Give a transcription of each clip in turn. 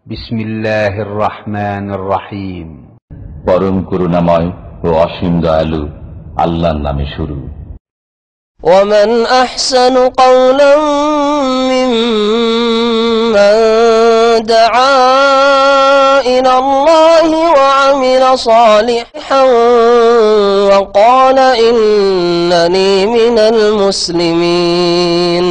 বিসমিল্লাহির রহমানির রহিম। পরম করুণাময় ও অসীম দয়ালু আল্লাহর নামে শুরু। ومن أحسن قولا ممن دعا إلى الله وعمل صالحا وقال إنني من المسلمين.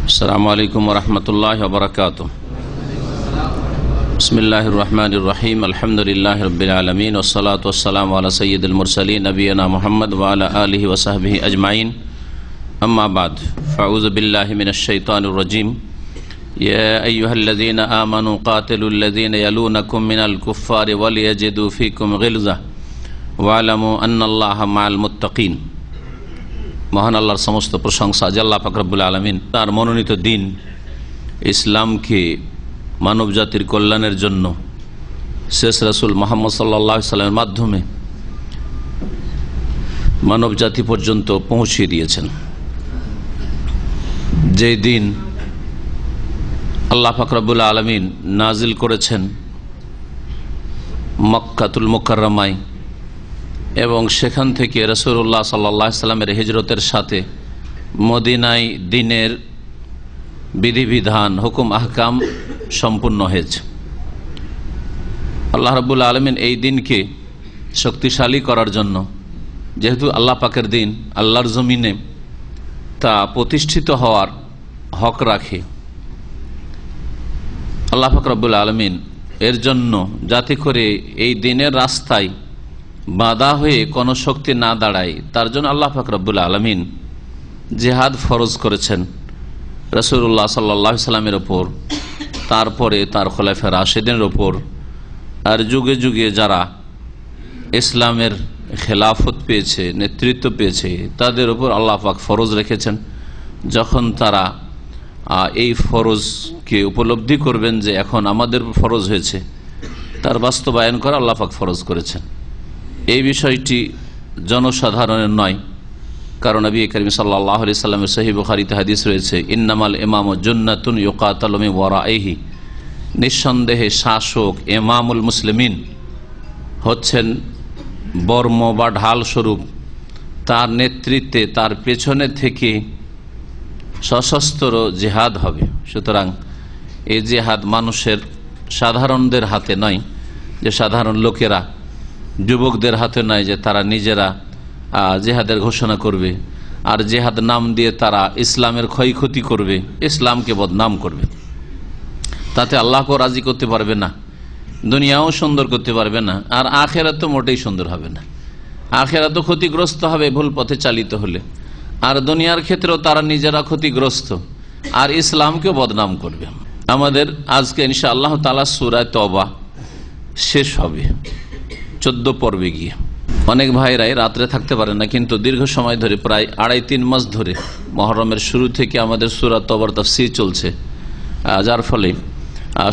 আসসালামু আলাইকুম ওয়া রাহমাতুল্লাহি ওয়া বারাকাতুহু। বিসমিল্লাহির রহমানির রহিম। আলহামদুলিল্লাহি রাব্বিল আলামিন ওয়াস সালাতু ওয়াস সালামু আলা সাইয়্যিদিল মুরসালিন নবিয়িনা মুহাম্মদ ওয়া আলা আলিহি ওয়া সাহবিহি আজমাইন। আম্মা বাদ, ফাউযু বিল্লাহি মিনাশ শাইতানির রাজীম। ইয়া আইয়ুহাল্লাযীনা আমানু কাতিলুল্লাযীনা ইয়ালুনাকুম মিনাল কুফফারি ওয়ালিয়াজিদু ফীকুম গিলযা ওয়া'লামু আন্নাল্লাহা মা'আল মুত্তাকিন। মহান আল্লাহর সমস্ত প্রশংসা যে আল্লাহ পাক রব্বুল আলামিন তার মনোনীত দিন ইসলামকে মানব জাতির কল্যাণের জন্য শেষ রাসূল মুহাম্মদ সাল্লাল্লাহু আলাইহি সাল্লামের মাধ্যমে মানব জাতি পর্যন্ত পৌঁছিয়ে দিয়েছেন। যে দিন আল্লাহ পাক রব্বুল আলামিন নাজিল করেছেন মক্কাতুল মুকাররমায়, এবং সেখান থেকে রাসূলুল্লাহ সাল্লাল্লাহু আলাইহি সাল্লামের হিজরতের সাথে মদিনায় দ্বীনের বিধিবিধান হুকুম আহকাম সম্পূর্ণ হয়েছে। আল্লাহ রাব্বুল আলামিন এই দিনকে শক্তিশালী করার জন্য, যেহেতু আল্লাহ পাকের দিন আল্লাহর জমিনে তা প্রতিষ্ঠিত হওয়ার হক রাখে, আল্লাহ পাক রব্বুল আলামিন এর জন্য যাতে করে এই দিনের রাস্তায় বাধা হয়ে কোনো শক্তি না দাঁড়ায়, তার জন্য আল্লাহ পাক রব্বুল আলামিন জিহাদ ফরজ করেছেন রাসূলুল্লাহ সাল্লাল্লাহু আলাইহি সাল্লামের ওপর, তারপরে তার খোলাফায়ে রাশিদিনের ওপর, আর যুগে যুগে যারা ইসলামের খেলাফত পেয়েছে, নেতৃত্ব পেয়েছে, তাদের ওপর আল্লাহ পাক ফরজ রেখেছেন। যখন তারা এই ফরজকে উপলব্ধি করবেন যে এখন আমাদের ফরজ হয়েছে, তার বাস্তবায়ন করা আল্লাহ পাক ফরজ করেছেন। এই বিষয়টি জনসাধারণের নয়, কারণ নবী করিম সাল্লাল্লাহু আলাইহি সাল্লামের সহিহ বুখারীতে হাদিস রয়েছে, ইন্নামাল ইমামু জুন্নাতুন ইউকাতালু মিন ওয়ারাইহি। নিঃসন্দেহে শাসক ইমামুল মুসলিমিন হচ্ছেন বর্ম বা ঢাল স্বরূপ, তার নেতৃত্বে তার পেছনে থেকে সশস্ত্র জিহাদ হবে। সুতরাং এই জিহাদ মানুষের সাধারণদের হাতে নয়, যে সাধারণ লোকেরা, যুবকদের হাতে নয় যে তারা নিজেরা জেহাদের ঘোষণা করবে আর জেহাদ নাম দিয়ে তারা ইসলামের ক্ষয়ক্ষতি করবে, ইসলামকে বদনাম করবে। তাতে আল্লাহকেও রাজি করতে পারবে না, দুনিয়াও সুন্দর করতে পারবে না, আর আখেরাত তো মোটেই সুন্দর হবে না। আখেরাত তো ক্ষতিগ্রস্ত হবে ভুল পথে চালিত হলে, আর দুনিয়ার ক্ষেত্রেও তারা নিজেরা ক্ষতিগ্রস্ত, আর ইসলামকেও বদনাম করবে। আমাদের আজকে ইনশাআল্লাহ তাআলা সূরা তওবা শেষ হবে 14 পর্বে গিয়ে। অনেক ভাইরাই রাত্রে থাকতে পারে না, কিন্তু দীর্ঘ সময় ধরে প্রায় 2.5-3 মাস ধরে মুহররমের শুরু থেকে আমাদের সূরা তওবার তাফসীর চলছে, যার ফলে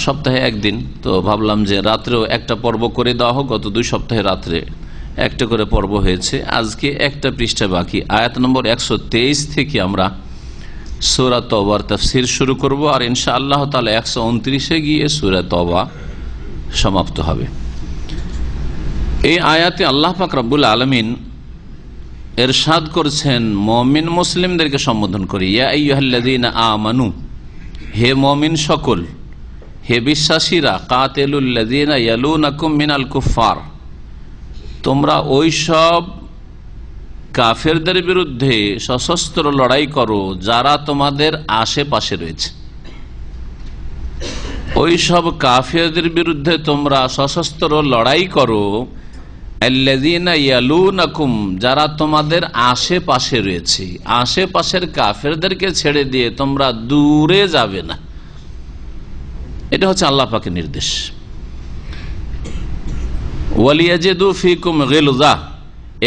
সপ্তাহে একদিন তো ভাবলাম যে রাত্রেও একটা পর্ব করে দেওয়া হোক। গত 2 সপ্তাহে রাত্রে একটা করে পর্ব হয়েছে, আজকে একটা পৃষ্ঠা বাকি। আয়াত নম্বর 123 থেকে আমরা সূরা তওবার তাফসীর শুরু করব, আর ইনশাআল্লাহ তাআলা 129-এ গিয়ে সূরা তওবা সমাপ্ত হবে। এই আয়াতে আল্লাহ পাক রব্বুল আলামিন ইরশাদ করছেন মুমিন মুসলিমদেরকে সম্বোধন করে, ইয়া আইয়ুহাল্লাযীনা আমানু, হে মুমিন সকল, হে বিশ্বাসীরা, কাতিলুল্লাযীনা ইয়ালুনাকুম মিনাল কুফফার, তোমরা ওই সব কাফেরদের বিরুদ্ধে সশস্ত্র লড়াই করো যারা তোমাদের আশেপাশে রয়েছে। ওই সব কাফেরদের বিরুদ্ধে তোমরা সশস্ত্র লড়াই করো, আল্লাযীনা ইয়ালুনাকুম, যারা তোমাদের আশেপাশে রয়েছে। আশেপাশের কাফেরদেরকে ছেড়ে দিয়ে তোমরা দূরে যাবে না, এটা হচ্ছে আল্লাহ পাকের নির্দেশ। ওয়ালিয়াজিদু ফীকুম গিলযা,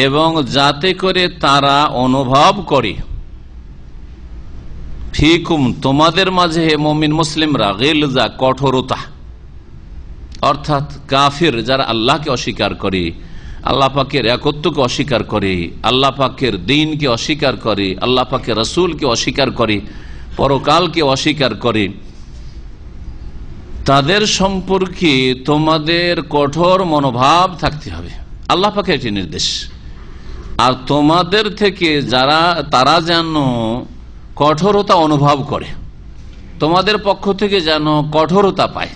এবং যাতে করে তারা অনুভব করে, ফিকুম তোমাদের মাঝে হে মুমিন মুসলিমরা, গিলজা কঠোরতা, অর্থাৎ কাফির যারা আল্লাহকে অস্বীকার করে, আল্লাহ পাকের একত্বকে অস্বীকার করে, আল্লাহ পাকের দ্বীনকে অস্বীকার করে, আল্লাহ পাকের রসুলকে অস্বীকার করে, পরকালকে অস্বীকার করে, তাদের সম্পর্কে তোমাদের কঠোর মনোভাব থাকতে হবে। আল্লাহ পাকের একটি নির্দেশ। আর তোমাদের থেকে তারা যেন কঠোরতা অনুভব করে, তোমাদের পক্ষ থেকে যেন কঠোরতা পায়।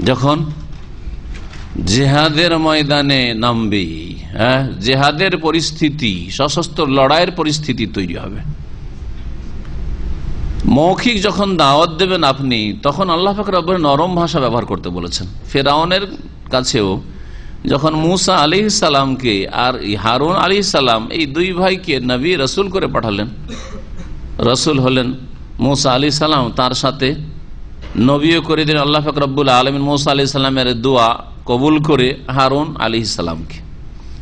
যখন জিহাদের ময়দানে নামবে, জিহাদের পরিস্থিতি, সশস্ত্র লড়াইয়ের পরিস্থিতি তৈরি হবে, মৌখিক যখন দাওয়াত দেবেন আপনি, তখন আল্লাহ পাক রব্বুল নরম ভাষা ব্যবহার করতে বলেছেন। ফেরাউনের কাছেও যখন মুসা আলাইহিস সালামকে আর হারুন আলাইহিস সালাম এই দুই ভাইকে নবী রসুল করে পাঠালেন, রসুল হলেন মুসা আলাইহিস সালাম, তার সাথে নবীও করে দিলেন আল্লাহ পাক রব্বুল আলামিন মুসা আলাইহিস সালামের দোয়া কবুল করে হারুন আলাইহিস সালামকে,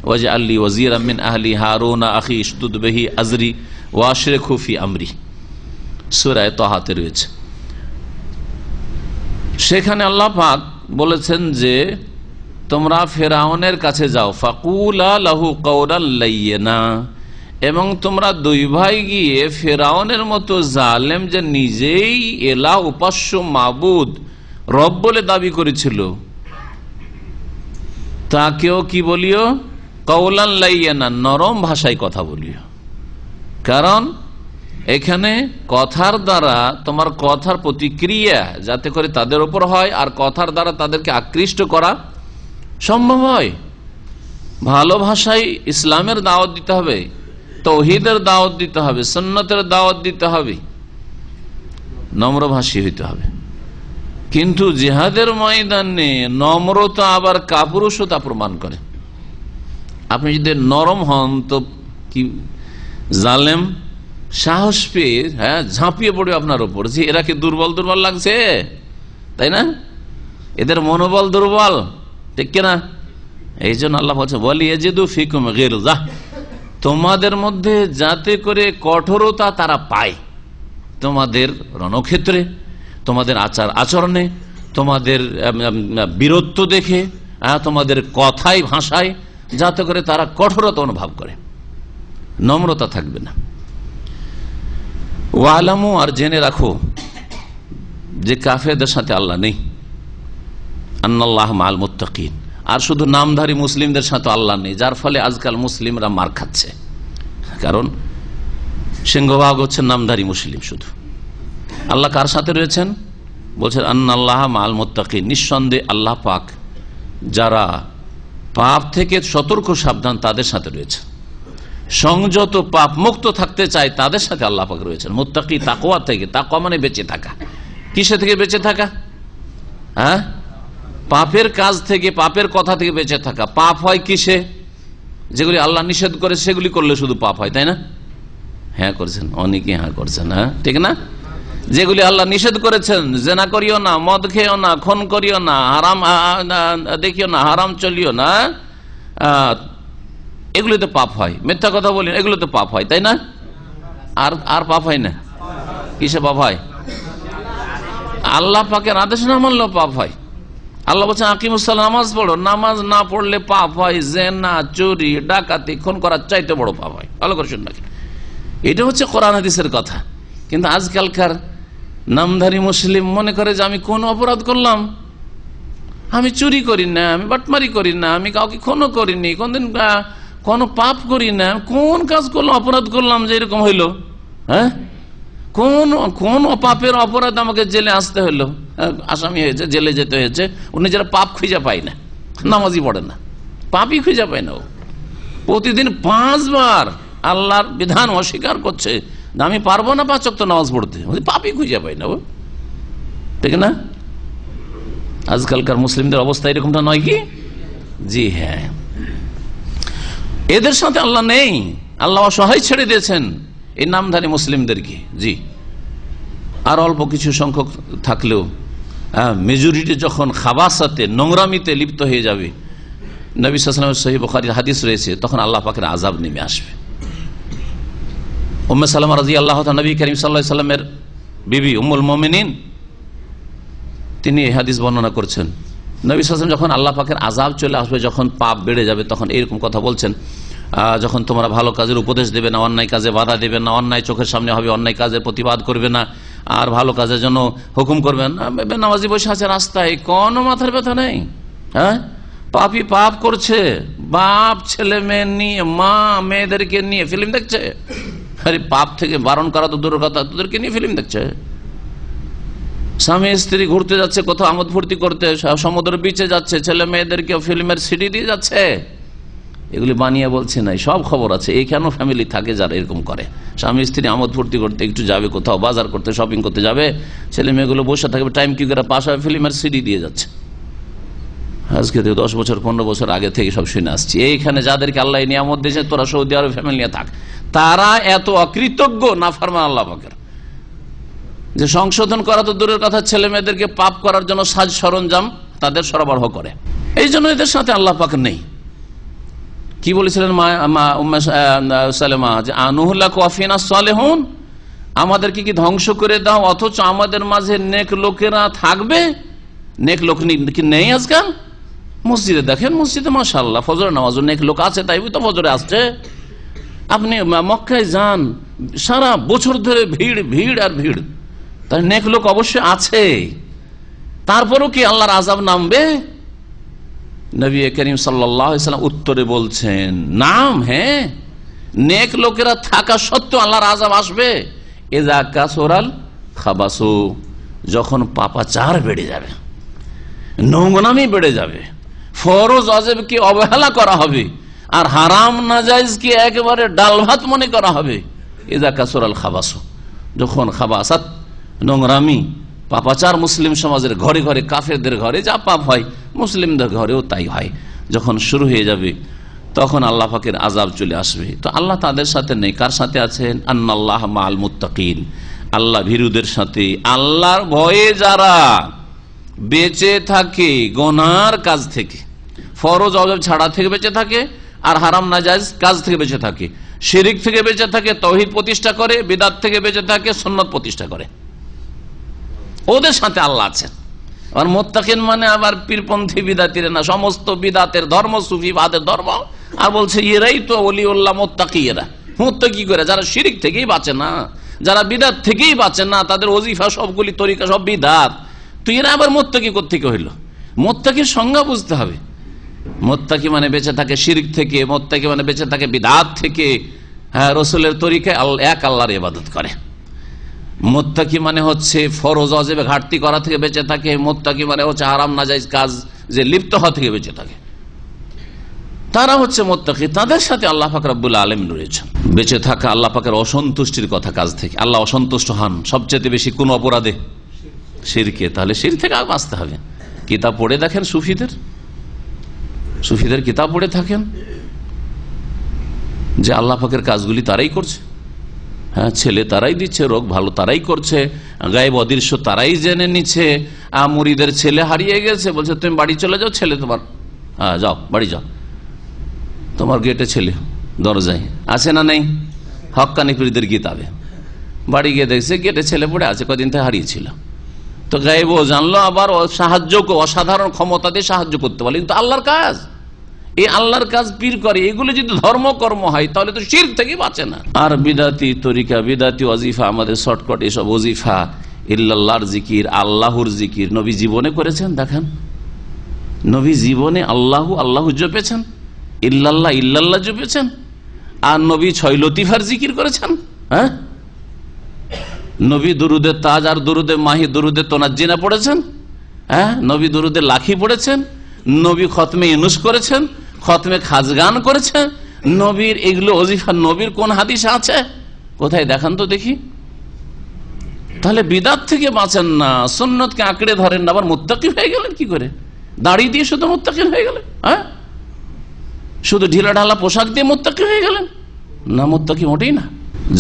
ওয়াজআলনি ওয়াজিরাম মিন আহলি হারুন আখি উশদুদ বিহি আজরি ওয়াশরিকহু ফি আমরি, সূরা তাহাতে রয়েছে। সেখানে আল্লাহ পাক বলেছেন যে তোমরা ফেরাউনের কাছে যাও, ফাকুলা লাহু কাওলান লাইয়িনা, এবং তোমরা দুই ভাই গিয়ে ফেরাউনের মতো জালেম যে নিজেই এলাহ উপাস্য মাবুদ রব বলে দাবি করেছিল, তাকেও কি বলিও, কাওলান লাইয়িনা, নরম ভাষায় কথা বলিও। কারণ এখানে কথার দ্বারা তোমার কথার প্রতিক্রিয়া যাতে করে তাদের উপর হয়, আর কথার দ্বারা তাদেরকে আকৃষ্ট করা সম্ভব হয়। ভালো ভাষায় ইসলামের দাওয়াত দিতে হবে, তৌহিদের দাওয়াত দিতে হবে, সুন্নতের দাওয়াত দিতে হবে, নম্রভাষী হইতে হবে। কিন্তু জিহাদের ময়দানে নম্রতা আবার কাপুরুষতা প্রমাণ করে। আপনি যদি নরম হন তো কি জালেম সাহস পেয়ে ঝাঁপিয়ে পড়বে আপনার উপর, যে এরা কি দুর্বল দুর্বল লাগছে, তাই না, এদের মনোবল দুর্বল, ঠিক কিনা? এই জন্য আল্লাহ বলছে ওয়ালিয়াজিদু ফিকুম গিলযা, তোমাদের মধ্যে যাতে করে কঠোরতা তারা পায়, তোমাদের রণক্ষেত্রে, তোমাদের আচার আচরণে, তোমাদের বীরত্ব দেখে, তোমাদের কথায় ভাষায়, যাতে করে তারা কঠোরতা অনুভব করে, নম্রতা থাকবে না। ওয়ালামু, আর জেনে রাখো যে কাফেরদের সাথে আল্লাহ নেই, আন্নাল্লাহ মাআল মুত্তাকিন, আর শুধু নামধারী মুসলিমদের সাথে আল্লাহ নেই, যার ফলে আজকাল মুসলিমরা মার খাচ্ছে। কারণ সিংহভাগ হচ্ছে নামধারী মুসলিম শুধু। আল্লাহ কার সাথে রয়েছেন? বলছেন আন্নাল্লাহ মাআল মুত্তাকিন, নিঃসন্দেহে আল্লাহ পাক যারা পাপ থেকে সতর্ক সাবধান তাদের সাথে রয়েছে, সংযত পাপ মুক্ত থাকতে চায় তাদের সাথে আল্লাহ পাক রয়েছেন। মুত্তাকি তাকওয়া থেকে, তাকওয়া মানে বেঁচে থাকা। কিসে থেকে বেঁচে থাকা? পাপের কাজ থেকে, পাপের কথা থেকে বেঁচে থাকা। পাপ হয় কিসে? যেগুলি আল্লাহ নিষেধ করে সেগুলি করলে শুধু পাপ হয়, তাই না? হ্যাঁ করছেন, অনেকে হ্যাঁ করছেন, হ্যাঁ ঠিক না? যেগুলি আল্লাহ নিষেধ করেছেন, জেনা করিও না, মদ খেও না, খুন করিও না, হারাম দেখিও না, হারাম চলিও না, এগুলি তো পাপ হয়। মিথ্যা কথা বলি, এগুলো তো পাপ হয়, তাই না? আর পাপ হয় না? কিসে পাপ হয়? আল্লাহ পাকের আদেশ না মানলেও পাপ হয়। আল্লাহ বলছেন আকিমুসসালাহ, নামাজ পড়ো, নামাজ না পড়লে পাপ হয়। জেনা, চুরি, ডাকাতি, খুন করার চাইতে বড় পাপ হয়। ভালো করে শুনুন, এটা হচ্ছে কোরআন হাদিসের কথা। কিন্তু আজকালকার নামধারী মুসলিম মনে করে যে আমি কোন অপরাধ করলাম, আমি চুরি করি না, আমি বাটমারি করি না, আমি কাউকে খুনও করিনি, কোনদিন কোনো পাপ করি না, কোন কাজ করলাম, অপরাধ করলাম যে এরকম হইলো? হ্যাঁ, কোন পাপের অপরাধ আমাকে জেলে আসতে হইলো, আসামি হয়েছে, জেলে যেতে হয়েছে? উনি যারা পাপ খুঁজে পায় না, নামাজই পড়ে না, পাপই খুঁজে পায় না। ও প্রতিদিন 5 বার আল্লাহর বিধান অস্বীকার করছে, আমি পারবো না 5 ওয়াক্ত নামাজ পড়তে, পাপই খুঁজে পায় না। ও ঠিক না? আজকালকার মুসলিমদের অবস্থা এরকমটা নয় কি? জি হ্যাঁ, এদের সাথে আল্লাহ নেই। আল্লাহ অসহায় ছেড়ে দিয়েছেন এই নামধারী মুসলিমদেরকে। জি, আর অল্প কিছু সংখ্যক থাকলেও মেজরিটি যখন খাবাসাতে, নোংরামিতে লিপ্ত হয়ে যাবে, নবী সাল্লাল্লাহু আলাইহি ওয়াসাল্লামের সহিহ বুখারীর হাদিস রয়েছে, তখন আল্লাহ পাকের আযাব নেমে আসবে। উম্মে সালামা রাদিয়াল্লাহু তাআলা, নবী করিম সাল্লাল্লাহু আলাইহি ওয়াসাল্লামের বিবি, উম্মুল মুমিনিন, তিনি এই হাদিস বর্ণনা করছেন। নবী সাল্লাল্লাহু আলাইহি ওয়াসাল্লাম যখন আল্লাহ পাকের আযাব চলে আসবে, যখন পাপ বেড়ে যাবে, তখন এরকম কথা বলছেন, যখন তোমরা ভালো কাজের উপদেশ দেবে না, অন্যায় কাজে বাধা দেবে না, অন্যায় চোখের সামনে হবে অন্যায় কাজের প্রতিবাদ করবে না, আর ভালো কাজের জন্য হুকুম করবে না, নামাজি বসে আছে রাস্তায়, কোনো মাথার ব্যথা নেই। হ্যাঁ, পাপি পাপ করছে, বাপ ছেলে মেয়ে নিয়ে, মা মেয়েদেরকে নিয়ে ফিল্ম দেখছে। আরে পাপ থেকে বারণ করা তো দূরের কথা, তোদেরকে নিয়ে ফিল্ম দেখছে। স্বামী স্ত্রী ঘুরতে যাচ্ছে, কোথাও আমোদ ফুর্তি করতে, সমুদ্র বিচে যাচ্ছে, ছেলে মেয়েদেরকে ফিল্মের সিডি দিয়ে যাচ্ছে। এগুলি বানিয়ে বলছে নাই, সব খবর আছে। এই কেন ফ্যামিলি থাকে যারা এরকম করে, স্বামী স্ত্রী আমোদ ফুর্তি করতে একটু যাবে, কোথাও বাজার করতে, শপিং করতে যাবে, ছেলে মেয়েগুলো বসে থাকবে, টাইম কি করে পাশ হবে, ফিল্মের সিডি দিয়ে যাচ্ছে। আজকে 10 বছর 15 বছর আগে থেকে সব শুনে আসছি। এইখানে যাদেরকে আল্লাহ নিয়ামত দিয়েছে, তোরা সৌদি আরব ফ্যামিলি নিয়ে থাক, তারা এত অকৃতজ্ঞ নাফরমান আল্লাহ পাকের যে সংশোধন করা তো দূরের কথা, ছেলে মেয়েদেরকে পাপ করার জন্য সাজ সরঞ্জাম তাদের সরবরাহ করে। এই জন্য এদের সাথে আল্লাহ পাক নেই। কি বলেছিলেন উম্মে সালেমা, যে আনুহুল্লাহু ওয়াফিনা সালেহুন, আমাদেরকে কি ধ্বংস করে দাও অথচ আমাদের মাঝে নেক লোকেরা থাকবে? নেক লোক কি নেই আজকাল? মসজিদে দেখেন, মসজিদে মাশাআল্লাহ ফজর নামাজ নেক লোক আছে, তাই তো ফজরে আসছে। আপনি মক্কায় যান, সারা বছর ধরে ভিড় ভিড় আর ভিড়, তাই নেক লোক অবশ্যই আছে। তারপরও কি আল্লাহর আযাব নামবে? নবী করিম সাল্লাল্লাহু আলাইহি ওয়াসাল্লাম উত্তরে বলছেন, নাম, হ্যাঁ, নেক লোকেরা থাকা সত্ত্বেও আল্লাহর আযাব আসবে। ইযা কাসুরাল খাবাসু, যখন পাপাচার বেড়ে যাবে, নোংরামি বেড়ে যাবে, ফরজ ওয়াজিবকে অবহেলা করা হবে, আর হারাম নাজায়েজকে একেবারে ডাল ভাত মনে করা হবে। ইযা কাসুরাল খাবাসু, যখন খাবাসাত নোংরামি পাপাচার মুসলিম সমাজের ঘরে ঘরে, কাফেরদের ঘরে যা পাপ হয় মুসলিমদের ঘরেও তাই হয়, যখন শুরু হয়ে যাবে, তখন আল্লাহ পাকের আযাব চলে আসবে। তো আল্লাহ তাদের সাথে নেই, কার সাথে আছেন? আন্নাল্লাহ মাআল মুত্তাকিন, আল্লাহ ভীরুদের সাথে। আল্লাহর ভয়ে যারা বেঁচে থাকে গুনার কাজ থেকে, ফরজ ওয়াজিব ছাড়া থেকে বেঁচে থাকে, আর হারাম নাজায়েজ কাজ থেকে বেঁচে থাকে, শিরক থেকে বেঁচে থাকে, তাওহীদ প্রতিষ্ঠা করে, বিদআত থেকে বেঁচে থাকে, সুন্নাত প্রতিষ্ঠা করে, ওদের সাথে আল্লাহ আছেন। আর মুত্তাকিন মানে আবার পীরপন্থী বিদাতিরা না, সমস্ত বিদাতের ধর্ম, সুফিবাদের ধর্ম, আর বলছে এরাই তো ওলিউল্লাহ মুত্তাকি। এরা মুত্তাকি করে যারা শিরক থেকেই বাঁচে না, যারা বিদাত থেকেই বাঁচে না, তাদের ওজিফা সবগুলি তরিকা সব বিদাত, তো এরা আবার মুত্তাকি কোত্থেকে হইল? মুত্তাকির সংজ্ঞা বুঝতে হবে। মুত্তাকি মানে বেঁচে থাকে শিরক থেকে, মুত্তাকি মানে বেঁচে থাকে বিদআত থেকে, হ্যাঁ, রাসূলের তরিকায় এক আল্লাহর ইবাদত করে। মুত্তাকি মানে হচ্ছে ফরজ ওয়াজিবে ঘাটতি করা থেকে বেঁচে থাকে, মুত্তাকি মানে হচ্ছে হারাম নাজায়েজ কাজ যে লিপ্ত হওয়া থেকে বেঁচে থাকে, তারা হচ্ছে মুত্তাকি। তাদের সাথে আল্লাহ পাক রব্বুল আলামিন রয়েছেন। বেঁচে থাকা আল্লাহ পাকের অসন্তুষ্টির কথা কাজ থেকে, আল্লাহ অসন্তুষ্ট হন সবচেয়ে বেশি কোন অপরাধে? শিরকে। তাহলে শিরক থেকে বাঁচতে হবে। কিতাব পড়ে দেখেন, সুফিদের কিতাব পড়ে থাকেন যে আল্লাহ পাকের কাজগুলি তারাই করছে। হ্যাঁ, ছেলে তারাই দিচ্ছে, রোগ ভালো তারাই করছে, গায়েব অদৃশ্য তারাই জেনে নিচ্ছে। মুরিদের ছেলে হারিয়ে গেছে, বলছে তুমি বাড়ি চলে যাও, ছেলে তোমার, যাও বাড়ি যাও, তোমার গেটে ছেলে দরজায় আছে না নেই? হক্কানি পীরদের কিতাবে। বাড়ি গিয়ে দেখছে গেটে ছেলে পড়ে আছে, কদিন থেকে হারিয়েছিল। তো গায়েব জানলো, আবার সাহায্য, অসাধারণ ক্ষমতা দিয়ে সাহায্য করতে পারে। কিন্তু আল্লাহর কাজ, এই আল্লাহর কাজ পীর করে, এগুলো যদি ধর্মকর্ম হয় তাহলে তো শিরক থেকে বাঁচে না। আর বিদাতি তরিকা, বিদাতি ওয়াজিফা, আমাদের শর্টকাট এসব ওয়াজিফা, ইল্লাল্লাহর জিকির, আল্লাহর জিকির নবী জীবনে করেছেন। দেখেন, নবী জীবনে আল্লাহু আল্লাহু জপেছেন, ইল্লাল্লাহ ইল্লাল্লাহ জপেছেন, আর নবী 6 লতিফার জিকির করেছেন। হ্যাঁ, নবী দুরুদে তাজ আর দুরুদে মাহি, দুরুদে তোনাজ্জিনা পড়েছেন। হ্যাঁ, নবী দুরুদে লাখি পড়েছেন, নবী খতমে ইউনুস করেছেন, খতমে খাজগান করেছেন। নবীর এগুলো ওজিফা নবীর কোন হাদিসে আছে? কোথায় দেখান তো দেখি। তাহলে বিদাত থেকে বাঁচেন না, সুন্নতকে আঁকড়ে ধরেন না, আবার মুত্তাকি হয়ে গেলেন কি করে? দাড়ি দিয়ে শুধু মুত্তাকি হয়ে গেলেন? হ্যাঁ, শুধু ঢিলা ঢালা পোশাক দিয়ে মুত্তাকি হয়ে গেলেন? না, মুত্তাকি মোটেই না।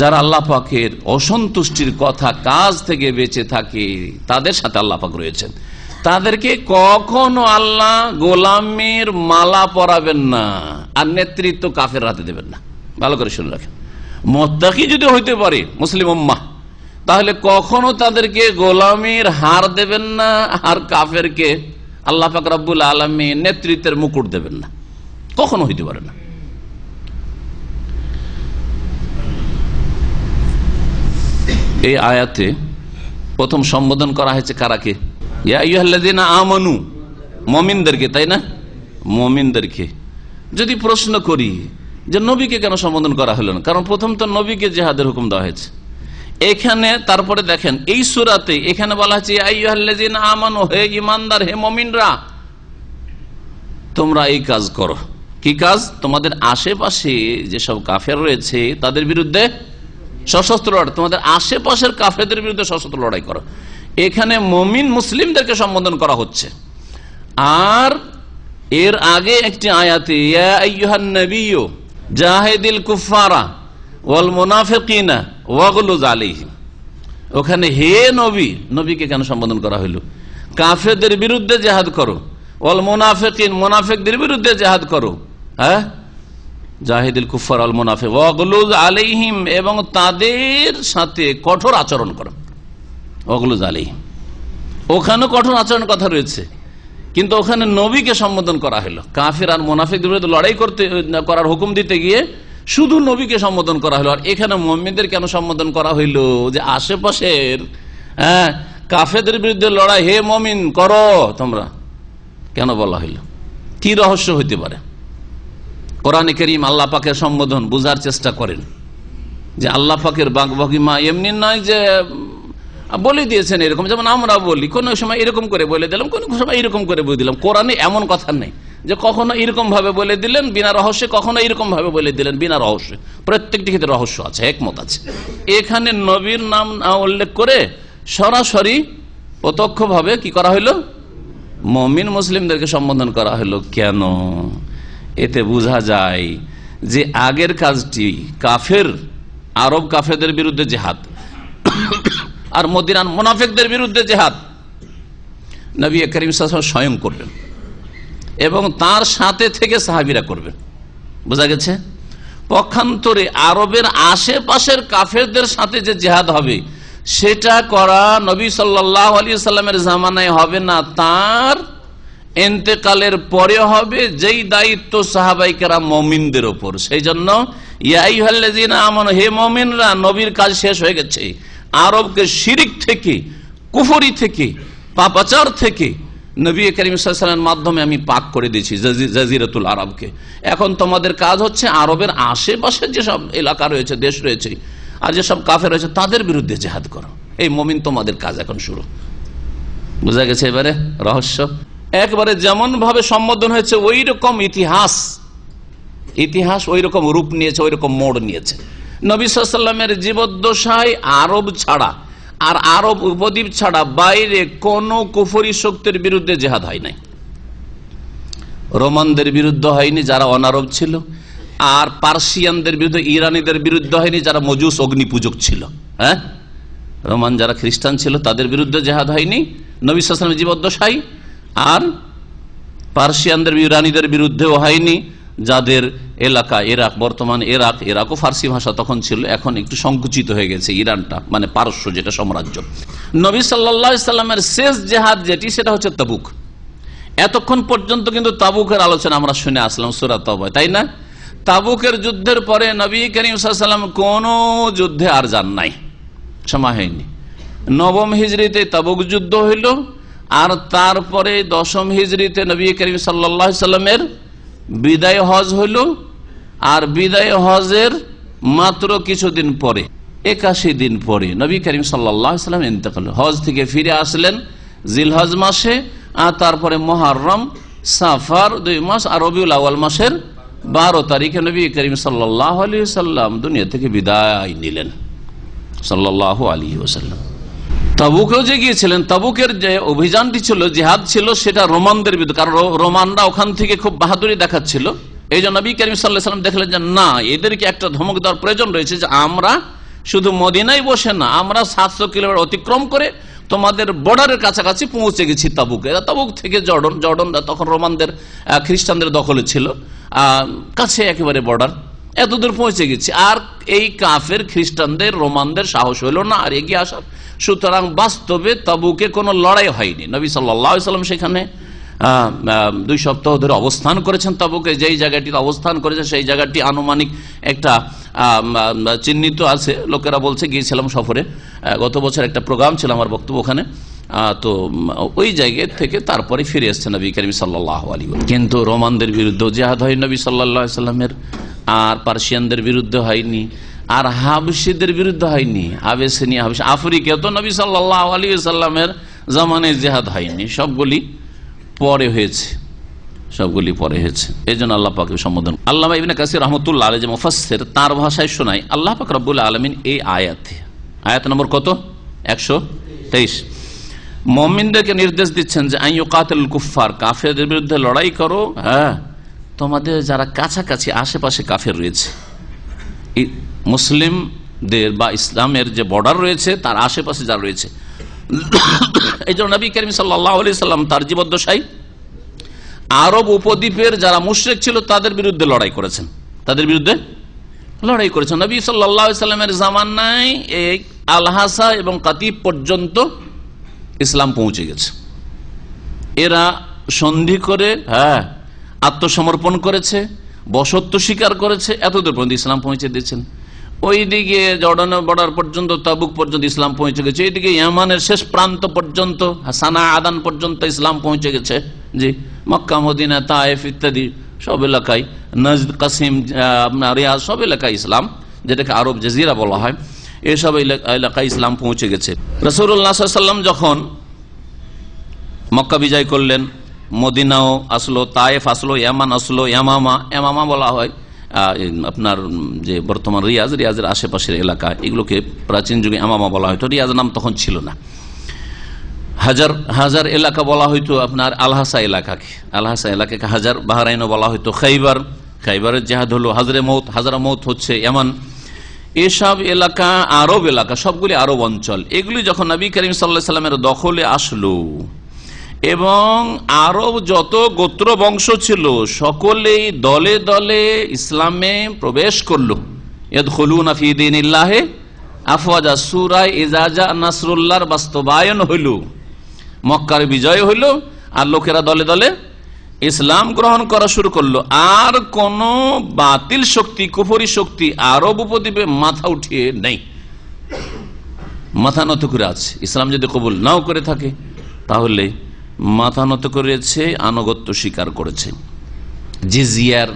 যারা আল্লাহ পাকের অসন্তুষ্টির কথা কাজ থেকে বেঁচে থাকে, তাদের সাথে আল্লাহ পাক রয়েছেন। তাদেরকে কখনো আল্লাহ গোলামের মালা পরাবেন না, আর নেতৃত্ব কাফের হাতে দেবেন না। ভালো করে শুনে রাখেন, মুত্তাকি যদি হইতে পারে মুসলিম উম্মাহ, তাহলে কখনো তাদেরকে গোলামির হার দেবেন না, আর কাফেরকে আল্লাহ পাক রব্বুল আলামিন নেতৃত্বের মুকুট দেবেন না, কখনো হইতে পারে না। এই আয়াতে প্রথম সম্বোধন করা হয়েছে কারাকে? ইয়া আইয়ুহাল্লাযীনা আমানু, মুমিনদেরকে, তাই না? মুমিনদেরকে। যদি প্রশ্ন করি যে নবীকে কেন সম্বোধন করা হলো না, কারণ প্রথম তো নবীকে জিহাদের হুকুম দেওয়া হয়েছে। এখানে তারপরে দেখেন এই সূরাতে এখানে বলা হচ্ছে ইয়া আইয়ুহাল্লাযীনা আমানু, হে ঈমানদার, হে মুমিনরা, তোমরা এই কাজ করো। কি কাজ? তোমাদের আশেপাশে যেসব কাফের রয়েছে তাদের বিরুদ্ধে সশস্ত্র লড়াই, তোমাদের আশেপাশের কাফেরদের বিরুদ্ধে সশস্ত্র লড়াই করো। এখানে মুমিন মুসলিমদেরকে সম্বোধন করা হচ্ছে। আর এর আগে একটি আয়াতে ইয়া আইয়ুহান নাবিয়্যু জাহিদিল কুফারা ওয়াল মুনাফিকিনা ওয়াগলুজ আলাইহিম, ওখানে হে নবী, নবীকে কেন সম্বোধন করা হলো? কাফেরদের বিরুদ্ধে জিহাদ করো, ওয়াল মুনাফিকিন, মুনাফিকদের বিরুদ্ধে জিহাদ করো, হ্যাঁ, জাহিদুল কুফার আল মুনাফিক ওয়াগলুজ আলাইহিম, এবং তাদের সাথে কঠোর আচরণ করো। ওয়াগলুজ আলাইহিম, ওখানে কঠোর আচরণের কথা রয়েছে, কিন্তু ওখানে নবীকে সম্বোধন করা হলো। কাফির আর মুনাফিকদের বিরুদ্ধে লড়াই করার হুকুম দিতে গিয়ে শুধু নবীকে সম্বোধন করা হলো। আর এখানে মুমিনদের কেন সম্বোধন করা হইল? যে আশেপাশের কাফেরদের বিরুদ্ধে লড়াই হে মুমিন করো তোমরা, কেন বলা হইল? কি রহস্য হইতে পারে? কোরআনে কারীম আল্লাহ পাকের সম্বোধন বুঝার চেষ্টা করেন, যে আল্লাহ পাকের বাগবাগিমা এমনি নয় যে বলে দিয়েছেন এরকম, যেমন আমরা বলি কোন সময় এরকম করে বলে দিলাম, কোন সময় এরকম করে বলে দিলাম। কোরআনে এমন কথা নেই যে কখনো এরকম ভাবে বলে দিলেন বিনা রহস্যে, কখনো এরকম ভাবে বলে দিলেন বিনা রহস্যে। প্রত্যেকটি ক্ষেত্রে রহস্য আছে, একমত আছে। এখানে নবীর নাম উল্লেখ করে সরাসরি প্রত্যক্ষ ভাবে কি করা হইল? মুমিন মুসলিমদেরকে সম্বোধন করা হলো। কেন? এতে বোঝা যায় যে আগের কাজটি কাফের, আরব কাফেরদের বিরুদ্ধে জিহাদ, আর মদিনার মুনাফিকদের বিরুদ্ধে জিহাদ নবী করিম সাল্লাল্লাহু আলাইহি ওয়াসাল্লাম স্বয়ং করবেন এবং তার সাথে থেকে সাহাবীরা করবেন। বোঝা গেছে? পক্ষান্তরে আরবের আশেপাশের কাফেরদের সাথে যে জিহাদ হবে সেটা করা নবী সাল্লাল্লাহু আলাইহি ওয়াসাল্লামের জামানায় হবে না, তার ইন্তেকালের পরে হবে, যেই দায়িত্ব সাহাবায়ে কেরাম মুমিনদের উপর। সেই জন্য ইয়া আইয়ুহাল্লাযীনা আমানু, হে মুমিনরা, নবীর কাজ শেষ হয়ে গেছে। আরবকে শিরিক থেকে, কুফরি থেকে, পাপাচার থেকে নবী করিম সাল্লাল্লাহু আলাইহি ওয়াসাল্লামের মাধ্যমে আমি পাক করে দিয়েছি জাজিরাতুল আরবকে। এখন তোমাদের কাজ হচ্ছে আরবের আশেপাশে যেসব এলাকা রয়েছে, দেশ রয়েছে, আর যেসব কাফের রয়েছে তাদের বিরুদ্ধে জিহাদ করো। এই মুমিন তোমাদের কাজ এখন শুরু। বোঝা গেছে এবারে রহস্য? একবারে যেমন ভাবে সম্বোধন হয়েছে ওই রকম ইতিহাস ওই রকম রূপ নিয়েছে, ওই রকম মোড় নিয়েছে। নবী সাল্লাল্লাহু আলাইহি ওয়াসাল্লামের জীবদ্দশায় আরব ছাড়া আর আরব উপদ্বীপ ছাড়া বাইরে কোন কুফরি শক্তির বিরুদ্ধে জিহাদ হয় নাই। রোমানদের বিরুদ্ধে হয়নি যারা অনারব ছিল, আর পার্সিয়ানদের বিরুদ্ধে, ইরানিদের বিরুদ্ধে হয়নি যারা মজুস অগ্নি পূজক ছিল। হ্যাঁ, রোমান যারা খ্রিস্টান ছিল তাদের বিরুদ্ধে জিহাদ হয়নি নবী সাল্লাল্লাহু আলাইহি ওয়াসাল্লামের জীবদ্দশায়, আর পার্সিয়ানদের, ইরানিদের বিরুদ্ধেও হয়নি যাদের এলাকা ইরাক, বর্তমান ইরাকও ফার্সি ভাষা তখন ছিল, এখন একটু সংকুচিত হয়ে গেছে ইরানটা, মানে পারস্য যেটা সাম্রাজ্য। নবী সাল্লাল্লাহু আলাইহি ওয়াসাল্লামের শেষ জিহাদ যেটি সেটা হচ্ছে তাবুক। এতক্ষণ পর্যন্ত কিন্তু তাবুকের আলোচনা আমরা শুনে আসলাম সূরা তাওবা, তাই না? তাবুকের যুদ্ধের পরে নবী করিম সাল্লাল্লাহু আলাইহি ওয়াসাল্লাম কোন যুদ্ধে আর যান নাই, সময় হয়নি। নবম হিজরিতে তাবুক যুদ্ধ হইল, আর তারপরে 10ম হিজরিতে নবী করিম সাল্লাল্লাহু আলাইহি ওয়াসাল্লামের বিদায় হজ হইল, আর বিদায় হজের মাত্র কিছুদিন পরে, 81 দিন পরে নবী করিম সাল্লাল্লাহু আলাইহি ওয়াসাল্লাম ইন্তেকাল। হজ থেকে ফিরে আসলেন জিলহজ মাসে, আর তারপরে মুহররম, সাফার 2 মাস, আর রবিউল আউয়াল মাসের 12 তারিখে নবী করিম সাল্লাল্লাহু আলাইহি ওয়াসাল্লাম দুনিয়া থেকে বিদায় নিলেন সাল্লাল্লাহু আলাইহি ওয়াসাল্লাম। তাবুকেও যে গিয়েছিলেন, তাবুকের যে অভিযানটি ছিল, জিহাদ ছিল, সেটা রোমানদের বিরুদ্ধে, কারণ রোমানরা ওখান থেকে খুব বাহাদুরি দেখাচ্ছিল। এই জন্য নবী করিম সাল্লাল্লাহু আলাইহি ওয়াসাল্লাম দেখলেন যে না, এদেরকে একটা ধমক দেওয়ার প্রয়োজন রয়েছে, যে আমরা শুধু মদিনায় বসে না, আমরা 700 কিলোমিটার অতিক্রম করে তোমাদের বর্ডারের কাছাকাছি পৌঁছে গেছি তাবুকে। তাবুক থেকে জর্ডন তখন রোমানদের, খ্রিস্টানদের দখলে ছিল, কাছে একেবারে বর্ডার। এতদূর পৌঁছে গেছি। আর এই কাফের খ্রিস্টানদের রোমানদের সাহস হইল না আর এগিয়ে আসার। সুতরাং বাস্তবে তাবুকে কোনো লড়াই হয়নি। নবী সাল্লাল্লাহু আলাইহি ওয়াসাল্লাম সেখানে 2 সপ্তাহ ধরে অবস্থান করেছেন। তাবুকে যেই জায়গাটিতে অবস্থান করেছে সেই জায়গাটি আনুমানিক একটা চিহ্নিত আছে, লোকেরা বলছে গিয়েছিলাম সফরে, গত বছর একটা প্রোগ্রাম ছিল আমার বক্তব্য ওখানে, তো ওই জায়গা থেকে তারপরে ফিরে এসছে নবী করিম সাল্লাল্লাহু আলাইহি ওয়াসাল্লাম। কিন্তু রোমানদের বিরুদ্ধে জিহাদ হয় নবী সাল্লাল্লাহু আলাইহি ওয়াসাল্লামের, আর পার্সিয়ানদের বিরুদ্ধে হয়নি, আর হাবশীদের বিরুদ্ধে হয়নি। আবেসিনিয়া হাবশী, আফ্রিকা তো নবী সাল্লাল্লাহু আলাইহি ওয়াসাল্লামের জামানায় জিহাদ হয়নি, সবগুলি পরে হয়েছে, সবগুলি পরে হয়েছে। এই জন্য আল্লাহ পাকের সম্বোধন আল্লামা ইবনে কাসির রাহমাতুল্লাহ আলাইহি যে মুফাসসির, তার ভাষায় শোনায় আল্লাহ পাক রব্বুল আলামিন এই আয়াত নম্বর কত 123 মুমিনদেরকে নির্দেশ দিচ্ছেন যে আইয়ুকাতিলুল কুফফার, কাফেরদের বিরুদ্ধে লড়াই করো। হ্যাঁ, তোমাদের যারা কাছাকাছি আশেপাশে কাফের রয়েছে, মুসলিমদের বা ইসলামের যে বর্ডার রয়েছে তার আশেপাশে যারা রয়েছে, এই জন্য নবী করিম সাল্লাল্লাহু আলাইহি সাল্লাম তার জীবদ্দশায় আরব উপদ্বীপের যারা মুশরিক ছিল তাদের বিরুদ্ধে লড়াই করেছেন, তাদের বিরুদ্ধে লড়াই করেছেন। নবী সাল্লাল্লাহু আলাইহি সাল্লামের জামানায় এই আল-হাসা এবং কাতিব পর্যন্ত ইসলাম পৌঁছে গেছে। এরা সন্ধি করে আত্মসমর্পণ করেছে, বশত্ব স্বীকার করেছে, এতদূর পর্যন্ত ইসলাম পৌঁছে দিয়েছেন। ওইদিকে জর্ডানের বর্ডার পর্যন্ত, তাবুক পর্যন্ত ইসলাম পৌঁছে গেছে। এইদিকে ইয়ামানের শেষ প্রান্ত পর্যন্ত, সানা আদান পর্যন্ত ইসলাম পৌঁছে গেছে। জি, মক্কা মদিনা তায়েফ ইত্যাদি সব এলাকায়, নজদ কাসিম রিয়াজ সব এলাকায় ইসলাম, যেটাকে আরব জাজিরা বলা হয়, এসব এলাকায় ইসলাম পৌঁছে গেছে। রাসূলুল্লাহ সাল্লাল্লাহু আলাইহি ওয়াসাল্লাম যখন মক্কা বিজয় করলেন, মদিনাও আসলো, তায়েফ আসলো, ইয়ামান আসলো, ইয়ামামা বলা হয় আপনার যে বর্তমান রিয়াজের আশেপাশের এলাকা, এগুলোকে প্রাচীন যুগে ইয়ামামা বলা হয়তো, রিয়াজ নাম তখন ছিল না। হাজার এলাকা বলা হয়তো আপনার আল-হাসা এলাকাকে হাজার, বাহরাইনও বলা হয়তো খাইবারের জেহাদ হলো হাজরামৌত হচ্ছে ইয়ামান। এসব এলাকা আরব এলাকা, সবগুলি আরব অঞ্চল। এগুলি যখন নবী করিম সাল্লাল্লাহু আলাইহি সাল্লামের দখলে আসলো এবং আরব যত গোত্র বংশ ছিল সকলেই দলে দলে ইসলামে প্রবেশ করলো, ইয়াদখুলুনা ফি দীনিল্লাহি আফওয়াজা, সূরা ইজা জা নাসরুল্লাহর বাস্তবায়ন হইল, মক্কার বিজয় হইল, আর লোকেরা দলে দলে ইসলাম গ্রহণ করা শুরু করলো। আর কোন বাতিল শক্তি, কুফরি শক্তি আরব উপদ্বীপে মাথা উঠিয়ে নেই, মাথা নত করে আছে। ইসলাম যদি কবুল নাও করে থাকে তাহলে মাথা নত করেছে, আনুগত্য স্বীকার করেছে, জিজিয়ার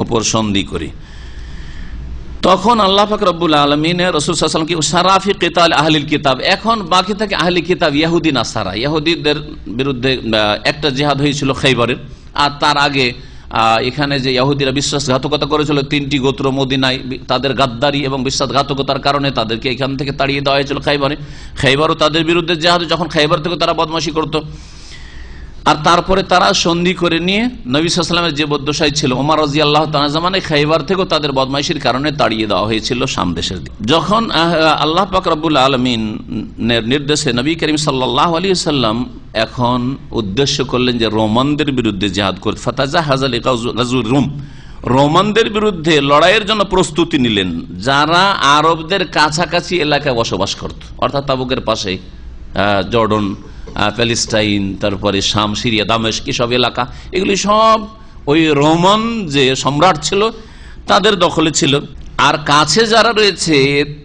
ওপর সন্ধি করে। তখন আল্লাহ পাক রব্বুল আলামিন রাসূল সাল্লাল্লাহু আলাইহি ওয়াসাল্লাম কি সারাফি কিতাল আহলিল কিতাব, এখন বাকি থাকে আহলি কিতাব ইহুদি নাসারা, ইহুদিদের বিরুদ্ধে একটা জিহাদ হয়েছিল খাইবারের। আর তার আগে এখানে যে ইহুদিরা বিশ্বাসঘাতকতা করেছিল, 3টি গোত্র মদিনায়, তাদের গাদ্দারি এবং বিশ্বাসঘাতকতার কারণে তাদেরকে এখান থেকে তাড়িয়ে দেওয়া হয়েছিল খাইবারও তাদের বিরুদ্ধে জিহাদ, যখন খাইবার থেকে তারা বদমাশি করত। আর তারপরে তারা সন্ধি করে নিয়ে নবী সাল্লাল্লাহু আলাইহি ওয়াসাল্লামের যে বদ্দশায় ছিল ওমর রাদিয়াল্লাহু তাআলা জামানায় খাইবার থেকেও তাদের বদমাইশির কারণে তাড়িয়ে দেওয়া হয়েছিল শাম দেশের দিকে। যখন আল্লাহ পাক রব্বুল আলামিনের নির্দেশে নবী করিম সাল্লাল্লাহু আলাইহি ওয়াসাল্লাম এখন উদ্দেশ্য করলেন যে রোমানদের বিরুদ্ধে জিহাদ করতে, ফাতাজাহাযা লিগাজওয়ির রুম, রোমানদের বিরুদ্ধে লড়াইয়ের জন্য প্রস্তুতি নিলেন, যারা আরবদের কাছাকাছি এলাকায় বসবাস করত, অর্থাৎ তাবুকের পাশে জর্ডন, প্যালেস্টাইন, তারপরে শাম, সিরিয়া, দামেস্ক, এসব এলাকা, এগুলি সব ওই রোমান যে সম্রাট ছিল তাদের দখলে ছিল। আর কাছে যারা রয়েছে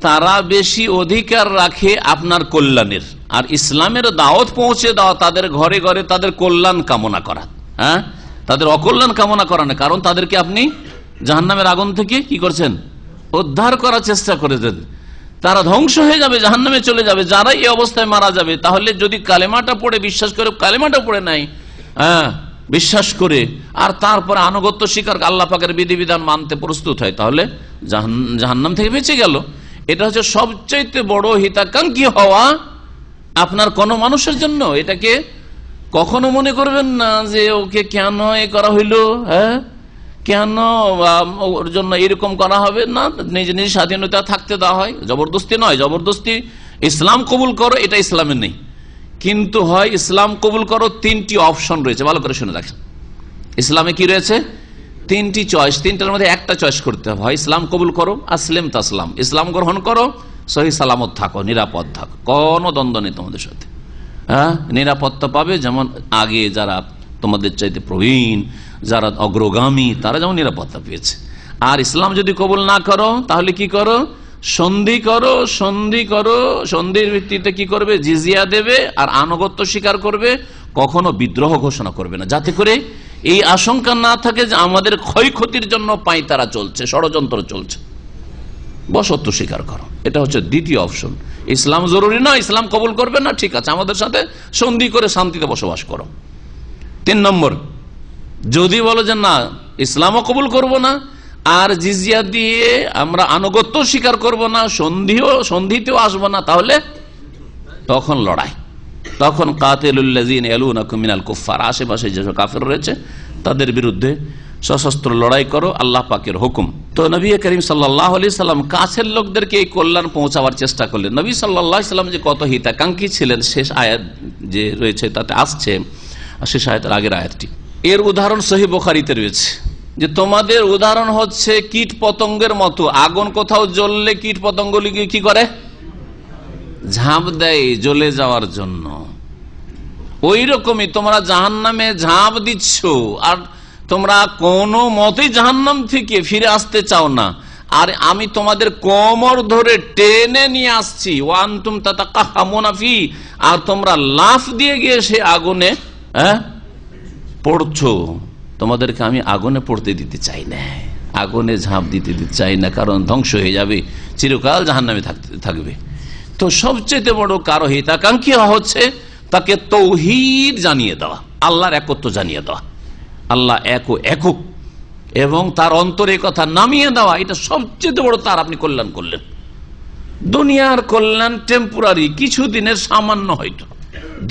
তারা বেশি অধিকার রাখে আপনার কল্যাণের, আর ইসলামের দাওয়াত পৌঁছে দেওয়া, তাদের ঘরে ঘরে তাদের কল্যাণ কামনা করা, তাদের অকল্যাণ কামনা করা না। কারণ তাদেরকে আপনি জাহান্নামের আগুন থেকে কি করছেন, উদ্ধার করার চেষ্টা করেছেন। তারা ধ্বংস হয়ে যাবে, জাহান্নামে চলে যাবে। যারা এই অবস্থায় মারা যাবে, তাহলে যদি কালেমাটা পড়ে বিশ্বাস করে, কালেমাটা পড়ে নাই, বিশ্বাস করে, আর তারপরে আনুগত্য স্বীকার, আল্লাহ পাকের বিধিবিধান মানতে প্রস্তুত হয়, তাহলে জাহান্নাম থেকে বেঁচে গেল। এটা হচ্ছে সবচাইতে বড় হিতাকাঙ্ক্ষী হওয়া আপনার কোন মানুষের জন্য। এটাকে কখনো মনে করবেন না যে ওকে কেন এ করা হইল, কেন ওর জন্য এরকম করা হবে না, নিজে নিজে স্বাধীনতা থাকতে দেওয়া হয়, জবরদস্তি নয়। জবরদস্তি ইসলাম কবুল করো, এটা ইসলামে নেই। কিন্তু হয় ইসলাম কবুল করো, 3টি অপশন রয়েছে, ভালো করে শুনে রাখেন। ইসলামে কি রয়েছে? তিনটি চয়েস, তিনটার মধ্যে একটা চয়েস করতে হবে। হয় ইসলাম কবুল করো, আসলেম তাসলাম, ইসলাম গ্রহণ করো, সহি সালামত থাকো, নিরাপদ থাকো, কোনো দ্বন্দ্ব নেই তোমাদের সাথে। হ্যাঁ, নিরাপত্তা পাবে, যেমন আগে যারা তোমাদের চাইতে প্রবীণ, যারা অগ্রগামী, তারা যেমন নিরাপত্তা পেয়েছে। আর ইসলাম যদি কবুল না করো তাহলে কি করো? সন্ধি করো, সন্ধি করো, সন্ধির ভিত্তিতে কি করবে? জিজিয়া দেবে আর আনুগত্য স্বীকার করবে, কখনো বিদ্রোহ ঘোষণা করবে না, যাতে করে এই আশঙ্কা না থাকে যে আমাদের ক্ষয়ক্ষতির জন্য পাঁয়তারা চলছে, ষড়যন্ত্র চলছে। বশত্ব স্বীকার করো, এটা হচ্ছে দ্বিতীয় অপশন। ইসলাম জরুরি না, ইসলাম কবুল করবে না, ঠিক আছে, আমাদের সাথে সন্ধি করে শান্তিতে বসবাস করো। 3 নম্বর, যদি বলো যে না ইসলামও কবুল করব না আর জিজিয়া দিয়ে আমরা আনুগত্য স্বীকার করব না, সন্ধিতেও আসবো না, তাহলে তখন লড়াই, তখন কাতিলুল্লাযিনা ইয়ালুনাকুম মিনাল কুফফার, আশেপাশে যেসব কাফের রয়েছে তাদের বিরুদ্ধে সশস্ত্র লড়াই করো, আল্লাহ পাকের হুকুম। তো নবী করিম সাল্লাল্লাহু আলাইহি সাল্লাম কাছের লোকদেরকে এই কল্যাণ পৌঁছাবার চেষ্টা করলেন। নবী সাল্লাল্লাহু আলাইহি সাল্লাম যে কত হিতাকাঙ্ক্ষী ছিলেন, শেষ আয়াত যে রয়েছে তাতে আসছে, শেষ আয়াতের আগের আয়াতটি, এর উদাহরণ সহিহ বুখারীতে রয়েছে, যে তোমাদের উদাহরণ হচ্ছে কীট পতঙ্গের মতো। আগুন কোথাও জ্বললে কীট পতঙ্গগুলি কি করে? ঝাঁপ দেয় জ্বলে যাওয়ার জন্য। ওই রকমই তোমরা জাহান্নামে ঝাঁপ দিচ্ছ আর তোমরা কোনো মতেই জাহান্নাম থেকে ফিরে আসতে চাও না, আর আমি তোমাদের কোমর ধরে টেনে নিয়ে আসছি, ওয়ান্তুম তাতাকাহামুনা ফি, আর তোমরা লাফ দিয়ে গিয়ে সে আগুনে পড়ছো। তোমাদেরকে আমি আগুনে পড়তে দিতে চাই না, আগুনে ঝাঁপ দিতে চাই না, কারণ ধ্বংস হয়ে যাবে, চিরকাল জাহান্নামে থাকবে। তো সবচেয়ে বড় কারো হিতাকাঙ্ক্ষী হচ্ছে তাকে তৌহিদ জানিয়ে দেওয়া, আল্লাহর একত্ব জানিয়ে দেওয়া, আল্লাহ একক, এবং তার অন্তরে কথা নামিয়ে দেওয়া। এটা সবচেয়ে বড় তার আপনি কল্যাণ করলেন। দুনিয়ার কল্যাণ টেম্পোরারি, কিছুদিনের, সামান্য। হয়তো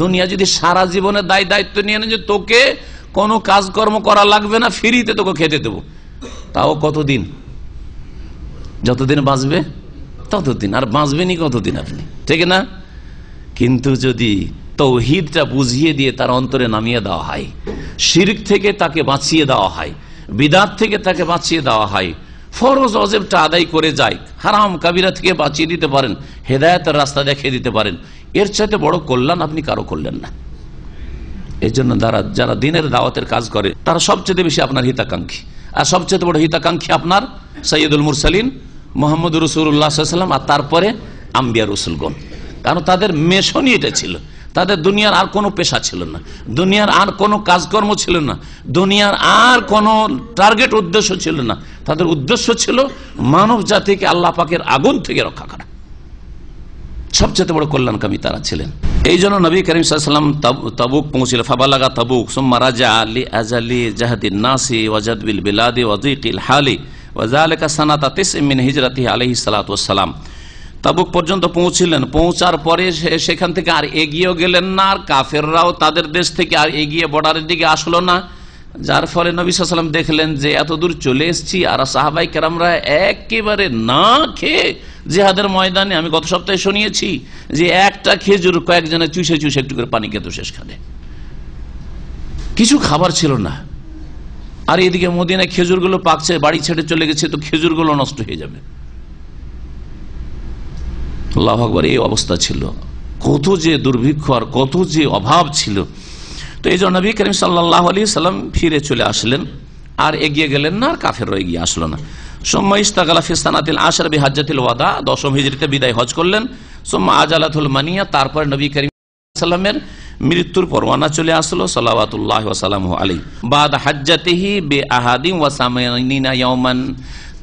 দুনিয়া যদি সারা জীবনে দায়িত্ব নিয়ে নেয় যে তোকে কোনো কাজকর্ম করা লাগবে না, ফ্রিতে তোকে খেতে দেবো, তাও কতদিন? যতদিন বাঁচবে ততদিন, আর বাঁচবেনি কতদিন আপনি, ঠিক না? কিন্তু যদি তৌহিদটা বুঝিয়ে দিয়ে তার অন্তরে নামিয়ে দেওয়া হয়, শিরক থেকে তাকে বাঁচিয়ে দেওয়া হয়, বিদআত থেকে তাকে বাঁচিয়ে দেওয়া হয়, ফরজ ওয়াজিবটা আদায় করে যায়, হারাম কাবিরা থেকে বাঁচিয়ে দিতে পারেন, হেদায়েতের রাস্তা দেখিয়ে দিতে পারেন, এর চাইতে বড় কল্যাণ আপনি কারো করলেন না। এই জন্য যারা দিনের দাওয়াতের কাজ করে তারা সবচেয়ে বেশি আপনার হিতাকাঙ্ক্ষী, আর সবচেয়ে বড় হিতাকাঙ্ক্ষী আপনার সৈয়দুল মুরসালিন মুহাম্মদ রাসূলুল্লাহ সাল্লাল্লাহু আলাইহি ওয়াসাল্লাম, আর তারপরে আম্বিয়া রাসূলগণ। কারণ তাদের মিশনই এটা ছিল, তাদের দুনিয়ার আর কোনো পেশা ছিল না, দুনিয়ার আর কোনো কাজকর্ম ছিল না, দুনিয়ার আর কোনো টার্গেট উদ্দেশ্য ছিল না। তাদের উদ্দেশ্য ছিল মানব জাতিকে আল্লাহ পাকের আগুন থেকে রক্ষা করা। সবচেয়ে বড় কল্যাণকামী তারা ছিলেন। এই জন্য নবী করিম সাল্লাল্লাহু আলাইহি ওয়াসাল্লাম তাবুক পৌঁছলেন, ফাবালাগা তাবুক সুম্মা রাজা লিআজালি জাহদিন নাসি ওয়াজাদ বিল বিলাদি ওয়া যিকিল হালি ওয়া যালিকা সানাতা 9 মিন হিজরাতিহি আলাইহিস সালাতু ওয়াস সালাম। তাবুক পর্যন্ত পৌঁছলেন, পৌঁছার পরে সেখান থেকে আর এগিয়েও গেলেন না, আর কাফেররাও তাদের দেশ থেকে আর এগিয়ে বর্ডারের দিকে আসলো না। যার ফলে নবী সাল্লাল্লাহু আলাইহি ওয়াসাল্লাম দেখলেন যে এত দূর চলে এসেছি, আর সাহাবাই কেরামরা একেবারে না খেয়ে জিহাদের ময়দানে, আমি গত সপ্তাহে শুনিয়েছি যে একটা খেজুর কয়েকজনে চুষে একটু করে পানি খেত শেষ খানে, কিছু খাবার ছিল না। আর এদিকে মদিনায় খেজুরগুলো পাকছে, বাড়ি ছেড়ে চলে গেছে, তো খেজুরগুলো নষ্ট হয়ে যাবে। আল্লাহু আকবার, এই অবস্থা ছিল। কত যে দুর্ভিক্ষ আর কত যে অভাব ছিল। তো এই জন্য নবী করিম সাল্লাল্লাহু আলাইহি সাল্লাম ফিরে চলে আসলেন, আর এগিয়ে গেলেন না, আর কাফেররা এগিয়ে আসলো না। সুম্মা ইস্তাগালা ফি সানাতিল আশর বিহাজ্জাতিল ওয়াদা, 10ম হিজরিতে বিদায় হজ করলেন। সুম্মা আজালাতুল মানিয়া, তারপর নবী করিম সাল্লামের মৃত্যুর পরওয়ানা চলে আসলো সাল্লাওয়াতুল্লাহি ওয়া সালামুহু আলাইহি। বাদ হাজ্জাতিহি বিআহাদিন ওয়া সামানিনা ইয়াওমান,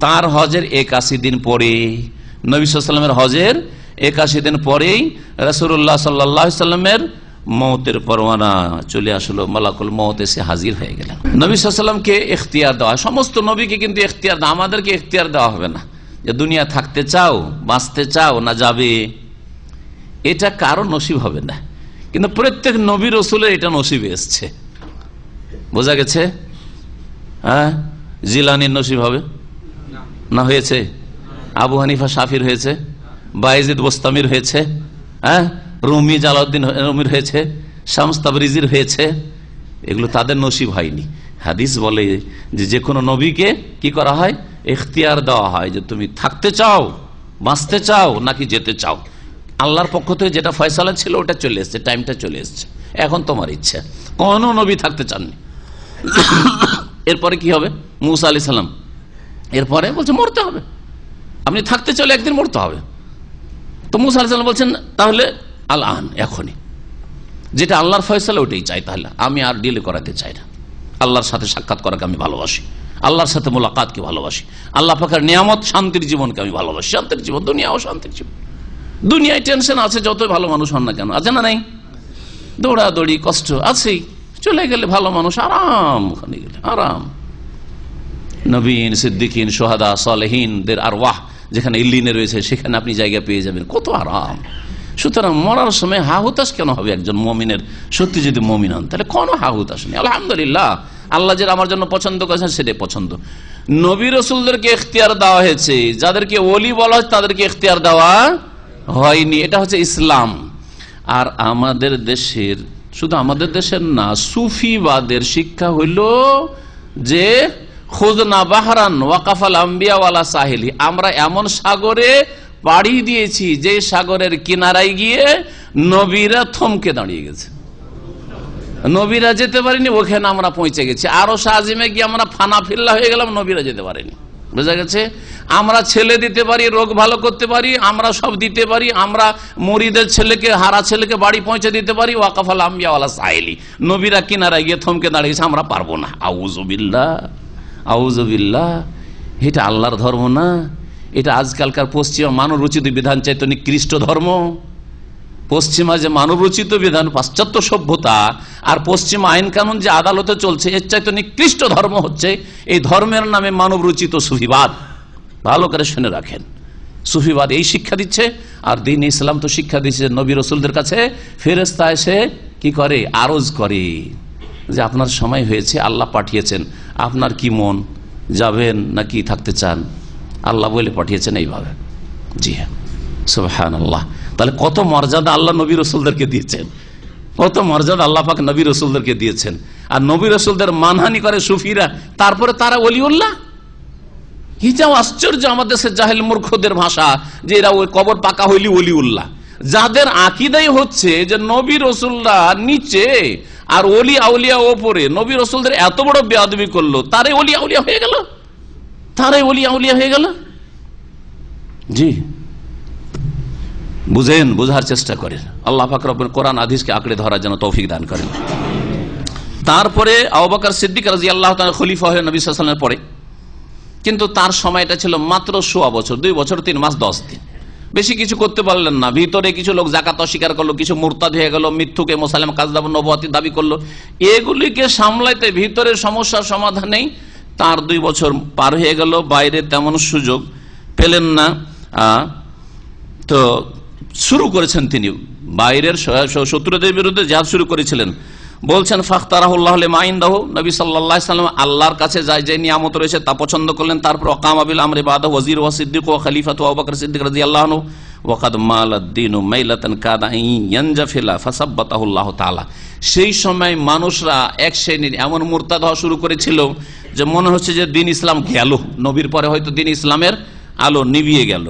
তার হজের 81 দিন পরে, নবী সাল্লাল্লাহু আলাইহি ওয়াসাল্লামের হজের 81 দিন পরেই রাসূলুল্লাহ সাল্লাল্লাহু আলাইহি ওয়াসাল্লামের মওতের পরওয়ানা চলে আসলো, মালাকুল মওত এসে হাজির হয়ে গেলেন। নবী সাল্লাল্লাহু আলাইহি ওয়াসাল্লামকে ইখতিয়ার দেওয়া, সমস্ত নবীকে কিন্তু ইখতিয়ার দেওয়া, আমাদেরকে ইখতিয়ার দেওয়া হবে না যে দুনিয়া থাকতে চাও, বাঁচতে চাও না যাবে, এটা কারো নসিব হবে না। কিন্তু প্রত্যেক নবী রাসূলের এটা নসিবে এসছে, বোঝা গেছে? হ্যাঁ, জিলানির নসিব হবে না? হয়েছে? আবু হানিফা শাফির হয়েছে, বায়েজিদ বোস্তামির হয়েছে, হ্যাঁ, রুমি জালাউদ্দিন রুমির হয়েছে, শামস তাবরিজির হয়েছে, এগুলো তাদের নসিব হয়নি। হাদিস বলে যে কোনো নবীকে কি করা হয়, ইখতিয়ার দেওয়া হয় যে তুমি থাকতে চাও, বাঁচতে চাও নাকি যেতে চাও। আল্লাহর পক্ষ থেকে যেটা ফয়সালা ছিল ওটা চলে এসছে, টাইমটা চলে এসছে, এখন তোমার ইচ্ছা। কোন নবী থাকতে চাননি। এরপরে কি হবে? মুসা আলাইহিস সালাম এরপরে বলছে মরতে হবে, আপনি থাকতে চাইলে একদিন মরতে হবে। তো মুসা আলাইহিস সালাম বলছেন তাহলে আল আন, এখনই, যেটা আল্লাহর ফয়সালা ওটাই চাই, তাহলে আমি আর ডিলে করাতে চাই না। আল্লাহর সাথে সাক্ষাৎ করাকে আমি ভালোবাসি, আল্লাহর সাথে মোলাকাতকে ভালোবাসি, আল্লাহ পাকের নিয়ামত শান্তির জীবনকে আমি ভালোবাসি। শান্তির জীবন, দুনিয়া ও শান্তির জীবন। দুনিয়ায় টেনশন আছে, যতই ভালো মানুষ হন না কেন, আছে না নাই? দৌড়াদৌড়ি কষ্ট আছেই, চলে গেলে ভালো মানুষ আরাম, ওখানে গেলে আরাম। নবীন, সিদ্দিকিন, সোহাদা, সালেহিনদের আরওয়াহ যেখানে ইল্লিনে রয়েছে সেখানে আপনি জায়গা পেয়ে যাবেন, কত আরাম। সুতরাং মরার সময় হা হুতাশ কেন হবে? একজন মমিনের সত্যি যদি মমিন হন তাহলে কোনো হা হুতাশ নেই। আলহামদুলিল্লাহ, আল্লাহ যেটা আমার জন্য পছন্দ করেছেন সেটাই পছন্দ। নবী রাসূলদেরকে ইখতিয়ার দেওয়া হয়েছে, যাদেরকে ওলি বলা হয় তাদেরকে ইখতিয়ার দেওয়া হয়নি। এটা হচ্ছে ইসলাম। আর আমাদের দেশের, শুধু আমাদের দেশের না, সুফিবাদের শিক্ষা হইল যে খুদনা বাহরান ওয়াকাফাল আম্বিয়া ওয়ালা সাহিলি, আমরা এমন সাগরে পাড়ি দিয়েছি যে সাগরের কিনারায় গিয়ে নবীরা থমকে দাঁড়িয়ে গেছে, নবীরা যেতে পারেনি, ওখানে আমরা পৌঁছে গেছি। আরো আজিমে গিয়ে আমরা ফানা ফিল্লা হয়ে গেলাম, নবীরা যেতে পারেনি। বোঝা গেছে? আমরা ছেলে দিতে পারি, রোগ ভালো করতে পারি, আমরা সব দিতে পারি, আমরা মুরিদের ছেলেকে, হারা ছেলেকে বাড়ি পৌঁছে দিতে পারি। ওয়াকাফাল আম্বিয়া ওয়ালা সাহিলি, নবীরা কিনারায় গিয়ে থমকে দাঁড়িয়েছে, আমরা পারবো না। আউযুবিল্লাহ, আউযুবিল্লাহ। এটা আল্লাহর ধর্ম না, এটা আজকালকার পশ্চিমা মানব রচিত বিধান চাইতে নিকৃষ্ট ধর্ম। পশ্চিমা যে মানব রচিত বিধান, পাশ্চাত্য সভ্যতা আর পশ্চিমা আইন কানুন যে আদালতে চলছে, এর চাইতে নিকৃষ্ট ধর্ম হচ্ছে এই ধর্মের নামে মানব রচিত সুফিবাদ। ভালো করে শুনে রাখেন, সুফিবাদ এই শিক্ষা দিচ্ছে। আর দ্বীন ইসলাম তো শিক্ষা দিচ্ছে নবী রাসূলদের কাছে ফেরেশতা এসে কি করে, আরজ করে যে আপনার সময় হয়েছে, আল্লাহ পাঠিয়েছেন, আপনার কি মন, যাবেন নাকি থাকতে চান? আল্লাহ বলে পাঠিয়েছেন এইভাবে। জি হ্যাঁ, সুবহানাল্লাহ। তাহলে কত মর্যাদা আল্লাহ নবী রাসূলদেরকে দিয়েছেন, কত মর্যাদা আল্লাহ পাক নবী রাসূলদেরকে দিয়েছেন। আর নবী রাসূলদের মানহানি করে সুফিরা, তারপরে তারা ওলিউল্লাহ। কি যাও আশ্চর্য আমাদের দেশের জাহেল মূর্খদের ভাষা, যে এরা ওই কবর পাকা হইলি ওলিউল্লাহ। যাদের আকীদাই হচ্ছে যে নবী রাসূলরা নিচে আর ওলি আউলিয়া ওপরে, নবী রাসূলদের এত বড় বেয়াদবি করলো, তারাই ওলি আউলিয়া হয়ে গেল, তারাই ওলি আউলিয়া হয়ে গেল। জি, বুঝেন, বুঝার চেষ্টা করেন। আল্লাহ পাক রব্বুল কোরআন হাদিসকে আঁকড়ে ধরার জন্য তৌফিক দান করেন। তারপরে আবু বকর সিদ্দিক রাদিয়াল্লাহু তাআলা খলিফা হয়ে নবী সাল্লাল্লাহু আলাইহি ওয়াসাল্লামের পরে, কিন্তু তার সময়টা ছিল মাত্র 100 বছর, 2 বছর 3 মাস 10 দিন। বেশি কিছু করতে পারলেন না। ভিতরে কিছু লোক যাকাত অস্বীকার করলো, কিছু মুরতাদ হয়ে গেল, মৃত্যুকে মুসাইলামা কাযযাব নবুয়তি দাবি করলো। এগুলিকে সামলাইতে ভিতরের সমস্যার সমাধান নেই। তার 2 বছর পার হয়ে গেল, বাইরে তেমন সুযোগ পেলেন না। তো শুরু করেছেন তিনি বাইরের শত্রুদের বিরুদ্ধে জিহাদ শুরু করেছিলেন। বলছেন ফাখতারাহুল্লাহ লিমা ইনদাহু, নবী সাল্লাল্লাহু আলাইহি ওয়াসাল্লাম আল্লাহর কাছে যে নিয়ামত রয়েছে তা পছন্দ করলেন। তারপর ওয়াকামা বিল আমরি বাদা ওয়াজির ওয়া সিদ্দিক ওয়া খলিফাতু আবু বকর সিদ্দিক রাদিয়াল্লাহু আনহু ওয়া কাদ মালাদ-দীনু মাইলাতান কাদা ইয়ানজাফিলা ফাসাব্বাতাহুল্লাহু তাআলা। সেই সময় মানুষরা এক শ্রেণীর এমন মুরতাদ হওয়া শুরু করেছিল যে মনে হচ্ছে যে দ্বীন ইসলাম গেল, নবীর পরে হয়তো দ্বীন ইসলামের আলো নিভিয়ে গেল।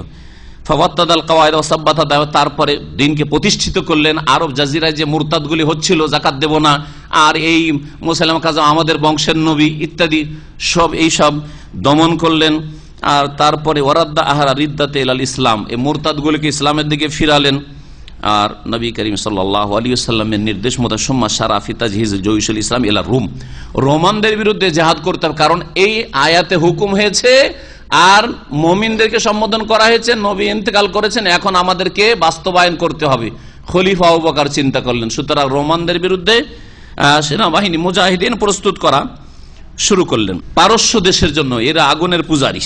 তারপরে দিনকে প্রতিষ্ঠিত করলেন। আরব জাজিরায় যে মুরতাদগুলি হচ্ছিল, জাকাত দেব না, আর এই মুসাইলামা কাযযাব আমাদের বংশের নবী ইত্যাদি সব, এই সব দমন করলেন। আর তারপরে ওয়ারাদ্দা আহারা রিদ্দাতে ইলাল ইসলাম, এই মুরতাদগুলিকে ইসলামের দিকে ফিরালেন। আর নবী করিম সাল্লাল্লাহু আলাইহি ওয়াসাল্লামের নির্দেশ মতো সুম্মা শারাফি তাজহিজ জয়ুশুল ইসলাম ইলা রুম, রোমানদের বিরুদ্ধে জিহাদ করতে হবে। কারণ এই আয়াতে হুকুম হয়েছে আর মুমিনদেরকে সম্বোধন করা হয়েছে, নবী ইন্তেকাল করেছেন, এখন আমাদেরকে বাস্তবায়ন করতে হবে। খলিফা আবু বকর চিন্তা করলেন, সুতরাং রোমানদের বিরুদ্ধে সেনাবাহিনী মুজাহিদিন প্রস্তুত করা শুরু করলেন। পারস্য দেশের জন্য, এরা আগুনের পূজারী,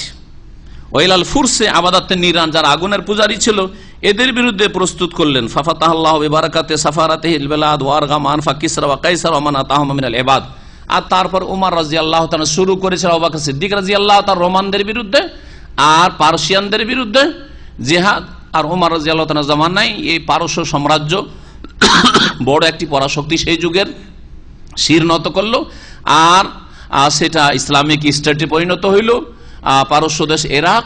ওয়াইলাল ফুরসে আবাদাতে নিরান, যারা আগুনের পূজারী ছিল, এদের বিরুদ্ধে প্রস্তুত করলেন। ফাফাতাহাল্লাহু বিবারাকাতে সাফারাতিহিল বিলাদ ওয়া আরগাম আনফা কিসরা ওয়া কাইসার ওয়া মান আতাহুম মিনাল ইবাদ। আর তারপর উমর রাদিয়াল্লাহু তাআলা শুরু করেছিল, আবু বকর সিদ্দিক রাদিয়াল্লাহু তাআলা রোমানদের বিরুদ্ধে আর পার্সিয়ানদের বিরুদ্ধে জিহাদ। আর উমর রাদিয়াল্লাহু তাআলা জামানায় এই পারস্য সাম্রাজ্য বড় একটি পরাশক্তি সেই যুগের শির নত করলো। আর সেটা ইসলামিক স্টেটে পরিণত হইল, পারস্য দেশ ইরাক,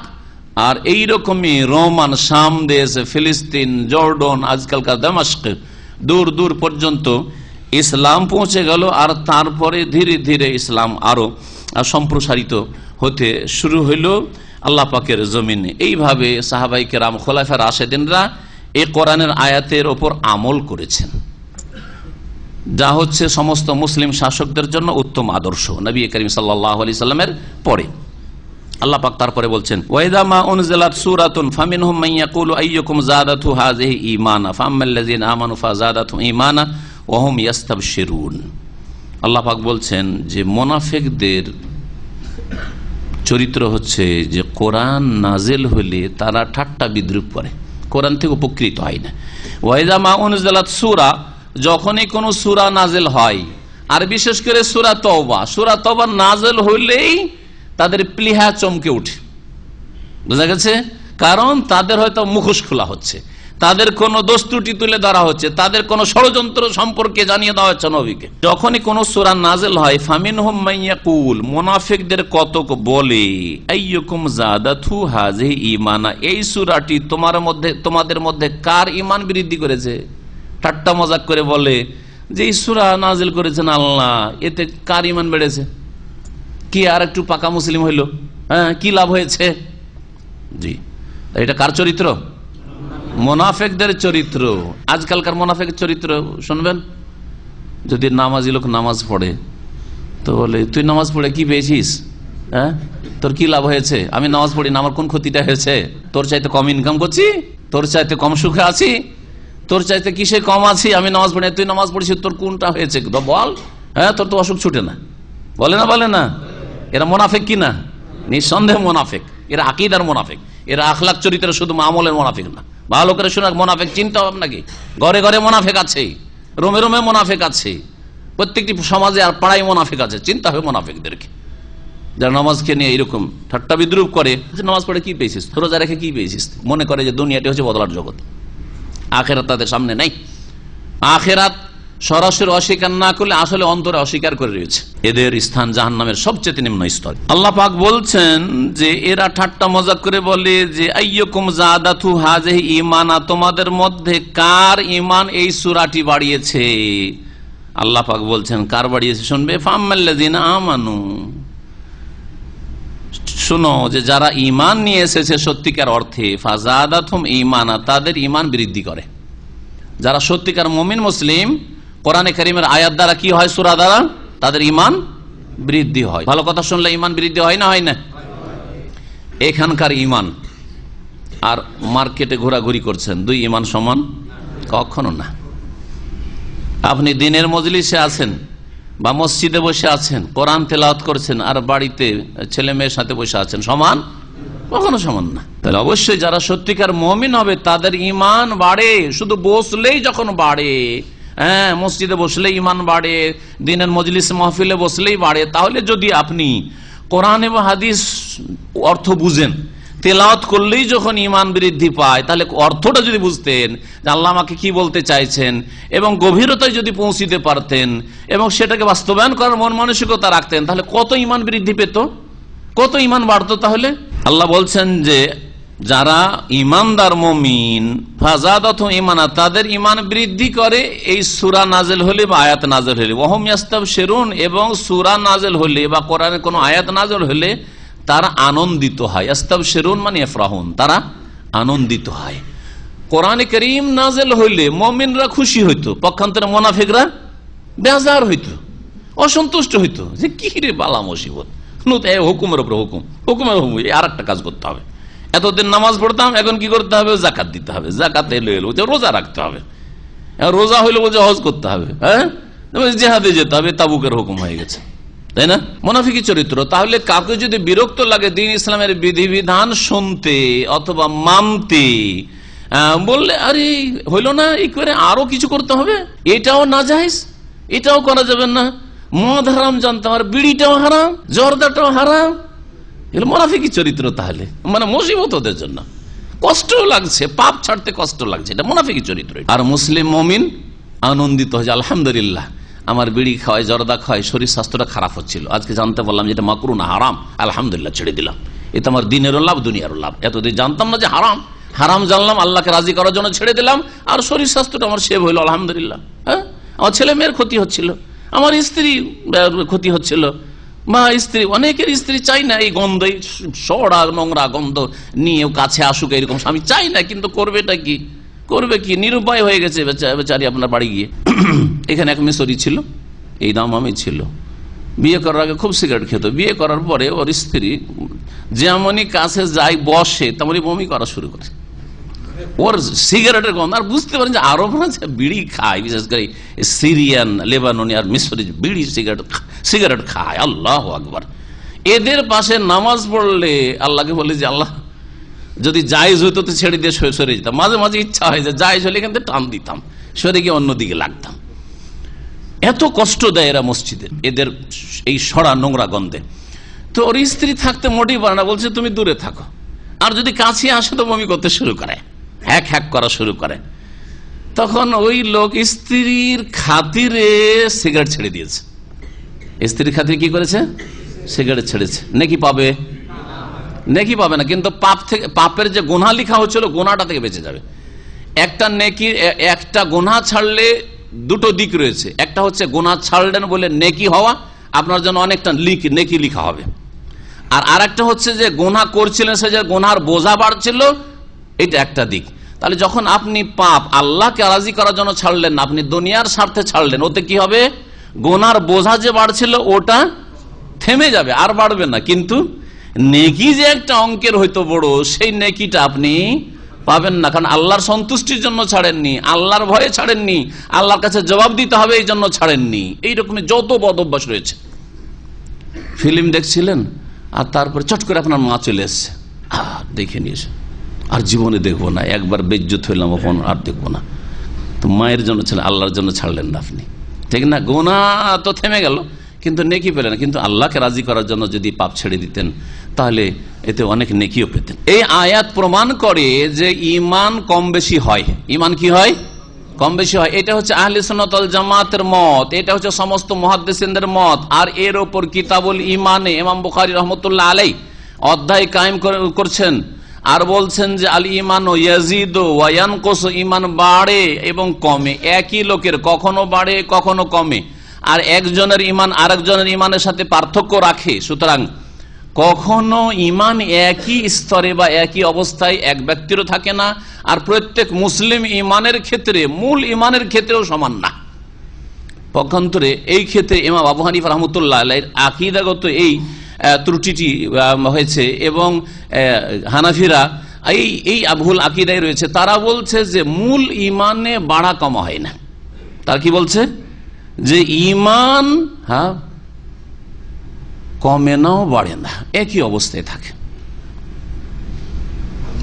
আর এইরকমই রোমান শাম দেশ, ফিলিস্তিন, জর্ডন, আজকালকার দামেস্ক, দূর দূর পর্যন্ত ইসলাম পৌঁছে গেল। আর তারপরে ধীরে ধীরে ইসলাম আরো সম্প্রসারিত হতে শুরু হইল আল্লাহ পাকের জমিনে। এইভাবে সাহাবাই কেরাম, খোলাফা রাশেদিনরা এই কোরআনের আয়াতের ওপর আমল করেছেন, যা হচ্ছে সমস্ত মুসলিম শাসকদের জন্য উত্তম আদর্শ নবী করিম সাল্লাল্লাহু আলাইহি সাল্লামের পরে। আল্লাহ পাক তারপরে বলছেন, ওয়াইদা মা উনজিলাত সূরাতুন ফামিনহুম মান ইয়াকুলু আইয়ুকুম যাদাতু হাযিহি ঈমানা ফাআম্মাল্লাযিনা আমানু ফাযাদাতুহুম ঈমানা ওয়া হুম ইস্তাবশিরুন। আল্লাহ পাক বলছেন যে মুনাফিকদের চরিত্র হচ্ছে যে কোরআন নাজিল হলে তারা ঠাট্টা বিদ্রুপ করে, কোরআন থেকে উপকৃত হয় না। ওয়াইদা মা উনজিলাত সূরা, যখনই কোনো সূরা নাজিল হয়, আর বিশেষ করে সূরা তওবা নাজিল হইলেই তাদের প্লিহা চমকে উঠে, বুঝা গেছে? কারণ তাদের হয়তো মুখোশ খোলা হচ্ছে, তাদের কোন দোষ ত্রুটি তুলে ধরা হচ্ছে, তাদের কোন ষড়যন্ত্র সম্পর্কে জানিয়ে দেওয়া হচ্ছে নবীকে। যখনই কোন সূরা নাজিল হয়, ফামিনহুম মান ইয়াকুল, মুনাফিকদের কতক বলে, আইয়ুকুম যাদাতু হাযিহি ঈমানা, এই সূরাটি তোমাদের মধ্যে কার ঈমান বৃদ্ধি করেছে? ঠাট্টা মজাক করে বলে যে এই সূরা নাজিল করেছেন আল্লাহ, এতে কার ঈমান বেড়েছে? কি আর একটু পাকা মুসলিম হইল? হ্যাঁ, কি লাভ হয়েছে? জি, এটা কার চরিত্র? মুনাফিকদের চরিত্র। আজকালকার মুনাফিকের চরিত্র শুনবেন, যদি নামাজি লোক নামাজ পড়ে তো বলে, তুই নামাজ পড়ে কি পেয়েছিস? হ্যাঁ, তোর কি লাভ হয়েছে? আমি নামাজ পড়ি না, আমার কোন ক্ষতিটা হয়েছে? তোর চাইতে কম ইনকাম করছি, তোর চাইতে কম সুখে আছি, তোর চাইতে কিসে কম আছি? আমি নামাজ পড়ি, তুই নামাজ পড়িস, তোর কোনটা হয়েছে বল? হ্যাঁ, তোর তো অসুখ ছুটে না, বলে না? এরা মুনাফিক কিনা? নিঃসন্দেহ মুনাফিক। এরা আকীদার মুনাফিক, এরা আখলাক চরিত্রের শুধু আমলের মুনাফিক না। ভালো করে শোনা, মুনাফিক চিন্তা হবে নাকি? ঘরে ঘরে মুনাফিক আছে, রোমে রোমে মুনাফিক আছে, প্রত্যেকটি সমাজে আর পাড়ায় মুনাফিক আছে। চিন্তা হবে মুনাফিকদেরকে, যারা নামাজকে নিয়ে এরকম ঠাট্টা বিদ্রুপ করে। নামাজ পড়ে কি পেয়েছিস? রোজা রেখে কি পেয়েছিস? মনে করে যে দুনিয়াটি হচ্ছে বদলার জগৎ, আখেরাত তাদের সামনে নাই। আখেরাত সরাসরি অস্বীকার না করলে আসলে অন্তরে অস্বীকার করে রয়েছে। এদের স্থান জাহান্নামের সবচেয়ে নিম্ন স্তর। আল্লাহ পাক বলছেন যে এরা ঠাট্টা মজাক করে বলে যে আইয়ুকুম যাদাতু হাযিহি ঈমানা, তোমাদের মধ্যে কার ঈমান এই সূরাটি বাড়িয়েছে? আল্লাহ পাক বলছেন কার বাড়িয়েছে শুনবে, ফাআম্মাল্লাযিনা আমানু, শুনো যে যারা ঈমান নিয়ে এসেছে সত্যিকার অর্থে, ফাযাদাতুহুম ঈমানা, তাদের ঈমান বৃদ্ধি করে। যারা সত্যিকার মুমিন মুসলিম, কোরআনে কারীমের আয়াত দ্বারা কি হয়? সূরা দ্বারা তাদের ঈমান বৃদ্ধি হয়। ভালো কথা শুনলে ঈমান বৃদ্ধি হয় না? হয় না? এখানকার ঈমান আর মার্কেটে ঘোরাঘুরি করছেন, দুই ঈমান সমান? কখনো না। আপনি দিনের মজলিসে আছেন বা মসজিদে বসে আছেন, কোরআন তেলাওয়াত করছেন, আর বাড়িতে ছেলে মেয়ের সাথে বসে আছেন, সমান? কখনো সমান না। তাহলে অবশ্যই যারা সত্যিকার মুমিন হবে তাদের ঈমান বাড়ে, শুধু বসলেই যখন বাড়ে, হ্যাঁ, মসজিদে বসলেই ঈমান বাড়ে, দিনের মজলিস মাহফিলে বসলেই বাড়ে। তাহলে যদি আপনি কোরআন এবং হাদিস অর্থ বুঝেন, তেলাওয়াত করলেই যখন ঈমান বৃদ্ধি পায়, তাহলে অর্থটা যদি বুঝতেন যে আল্লাহ আমাকে কি বলতে চাইছেন, এবং গভীরতায় যদি পৌঁছিতে পারতেন এবং সেটাকে বাস্তবায়ন করার মন মানসিকতা রাখতেন, তাহলে কত ঈমান বৃদ্ধি পেত, কত ঈমান বাড়তো। তাহলে আল্লাহ বলছেন যে যারা ঈমানদার মুমিন, ফাযাদাতুহুম ঈমানা, তাদের ঈমান বৃদ্ধি করে এই সূরা নাজিল হলে বা আয়াত নাজিল হলে, ওয়া হুম ইস্তাবশিরুন, এবং সূরা নাজিল হলে বা কোরআনের কোনো আয়াত নাজিল হলে তারা আনন্দিত হয়। ইস্তাবশিরুন মানে ইফরাহুন, তারা আনন্দিত হয়। কোরআনে কারীম নাজিল হইলে মুমিনরা খুশি হইতো, পক্ষান্তরে মুনাফিকরা বেজার হইতো, অসন্তুষ্ট হইতো, যে কি রে বালা মুসিবত, হুকুমের উপর হুকুম, হুকুমের হুকুম, আর একটা কাজ করতে হবে। এতদিন নামাজ পড়তাম, এখন কি করতে হবে? জাকাত দিতে হবে। জাকাত এলো রোজা রাখতে হবে, রোজা হইলে বলছে হজ করতে হবে, হ্যাঁ, জিহাদে যেতে হবে, তাবুকের হুকুম হয়ে গেছে, তাই না? মুনাফিকি চরিত্র। তাহলে কাউকে যদি বিরক্ত লাগে দিন ইসলামের বিধিবিধান শুনতে অথবা মানতে, বললে আরে হইল না, এই করে আরো কিছু করতে হবে, এটাও নাজায়েজ, এটাও করা যাবে না, মদ হারাম জানতাম, আর বিড়িটাও হারাম, জর্দাটাও হারাম, এগুলো মুনাফিকি চরিত্র। তাহলে মানে মুসিবত ওদের জন্য, কষ্ট লাগছে, পাপ ছাড়তে কষ্ট লাগছে, এটা মুনাফিকি চরিত্র। আর মুসলিম মুমিন আনন্দিত হয়ে, আলহামদুলিল্লাহ আমার বিড়ি খাওয়াই, জর্দা খাওয়াই, শরীর স্বাস্থ্যটা খারাপ হচ্ছিল। আজকে জানতে পারলাম যে এটা মাকরুহ না, হারাম, আলহামদুলিল্লাহ ছেড়ে দিলাম। এটা আমার দিনেরও লাভ, দুনিয়ারও লাভ। এতদিন জানতাম না যে হারাম, হারাম জানলাম, আল্লাহকে রাজি করার জন্য ছেড়ে দিলাম, আর শরীর স্বাস্থ্যটা আমার সেভ হইল, আলহামদুলিল্লাহ। হ্যাঁ, আমার ছেলে মেয়ের ক্ষতি হচ্ছিল, আমার স্ত্রী ক্ষতি হচ্ছিল, মা স্ত্রী, অনেকের স্ত্রী চাই না এই গন্ধ, এই সড়া নোংরা গন্ধ নিয়ে কাছে আসুক, এরকম স্বামী চাই না, কিন্তু করবেটা কি, করবে কি, নিরুপায় হয়ে গেছে বেচারি আপনার বাড়ি গিয়ে। এখানে এক মিশরি ছিল, এই দামামি ছিল, বিয়ে করার আগে খুব সিগারেট খেত, বিয়ে করার পরে ওর স্ত্রী যেমনই কাছে যায় বসে তেমনই বমি করা শুরু করে, ওর সিগারেটের গন্ধ। আর বুঝতে পারেন যে আরবরা যে বিড়ি খায়, বিশেষ করে সিরিয়ান, লেবাননি আর মিশরি বিড়ি সিগারেট খায়, আল্লাহু আকবার। এদের পাশে নামাজ পড়লে আল্লাহকে বলে যে আল্লাহ যদি জায়েজ হইতো তো ছেড়ে দিয়ে সরে যেতাম। মাঝে মাঝে ইচ্ছা হয় যে জায়েজ হলে এখান থেকে টান দিতাম, সরে গিয়ে অন্যদিকে লাগতাম। এত কষ্ট দেয় এরা মসজিদে, এদের এই সড়া নোংরা গন্ধে। তো ওর স্ত্রী থাকতে মোটেই পারে না, বলছে তুমি দূরে থাকো। আর যদি কাছে আসে তো বমি করতে শুরু করে, হ্যাক হ্যাক করা শুরু করে। তখন ওই লোক স্ত্রীর খাতিরে সিগারেট ছেড়ে দিয়েছে। স্ত্রীর খাতিরে কি করেছে? সিগারেট ছেড়েছে। নেকি পাবে? নেকি পাবে না, কিন্তু পাপের যে গুনাহ লেখা হচ্ছিল, গুনাহটা থেকে বেঁচে যাবে। একটা নেকি, একটা গুনাহ ছাড়লে দুটো দিক রয়েছে। একটা হচ্ছে গুনাহ ছাড়লেন বলে নেকি হওয়া, আপনার জন্য অনেকটা নেকি লেখা হবে। আর আরেকটা হচ্ছে যে গুনাহ করছিলেন, সে যে গুনাহর বোঝা বাড়ছিল, এটা একটা দিক। তাহলে যখন আপনি পাপ আল্লাহকে রাজি করার জন্য ছাড়লেন না, আপনি দুনিয়ার স্বার্থে ছাড়লেন, ওতে কি হবে? গুনাহর বোঝা যে বাড়ছিল ওটা থেমে যাবে, আর বাড়বে না। কিন্তু নেকি যে একটা অঙ্কের হয়তো বড়, সেই নেকিটা আপনি পাবেন না, কারণ আল্লাহর সন্তুষ্টির জন্য ছাড়েননি, আল্লাহর ভয়ে ছাড়েননি, আল্লাহর কাছে জবাব দিতে হবে এই জন্য ছাড়েননি। এইরকমই যত বদ অভ্যাস রয়েছে। ফিল্ম দেখছিলেন আর তারপরে চট করে আপনার মা চলে এসছে, দেখে নিয়েছে, আর জীবনে দেখবো না, একবার বেজ্জত হইলাম, ওখান আর দেখবো না। তো মায়ের জন্য ছিলেন, আল্লাহর জন্য ছাড়লেন না আপনি, ঠিক না? গুনাহ তো থেমে গেল, কিন্তু নেকি পেলেন না। কিন্তু আল্লাহকে রাজি করার জন্য যদি পাপ ছেড়ে দিতেন তাহলে এতে অনেক নেকিও পেতেন। এই আয়াত প্রমাণ করে যে ঈমান কম বেশি হয়। ঈমান কি হয়? কম বেশি হয়। এটা হচ্ছে আহলে সুন্নাত ওয়াল জামাতের মত, এটা হচ্ছে সমস্ত মুহাদ্দিসিনদের মত। আর এর ওপর কিতাবুল ঈমানে ইমাম বুখারী রাহমাতুল্লাহ আলাইহি অধ্যায় কায়েম করছেন আর বলছেন যে আল ঈমানু ইয়াজিদু ওয়া ইয়ানকুসু, ঈমান বাড়ে এবং কমে। একই লোকের কখনো বাড়ে কখনো কমে, আর একজনের ঈমান আরেকজনের ঈমানের সাথে পার্থক্য রাখে। সুতরাং কখনো ঈমান একই স্তরে বা একই অবস্থায় এক ব্যক্তিরও থাকে না, আর প্রত্যেক মুসলিম ঈমানের ক্ষেত্রে, মূল ঈমানের ক্ষেত্রেও সমান না। পক্ষান্তরে এই ক্ষেত্রে ইমাম আবু হানিফা রাহমাতুল্লাহ আলাইহির আকীদাগত এই ত্রুটিটি হয়েছে, এবং হানাফিরা এই ভুল আকীদায় রয়েছে। তারা বলছে যে মূল ঈমানে বাড়া কমা হয় না। তার কি বলছে? যে ঈমান কমে নাও বাড়ে না, একই অবস্থায় থাকে।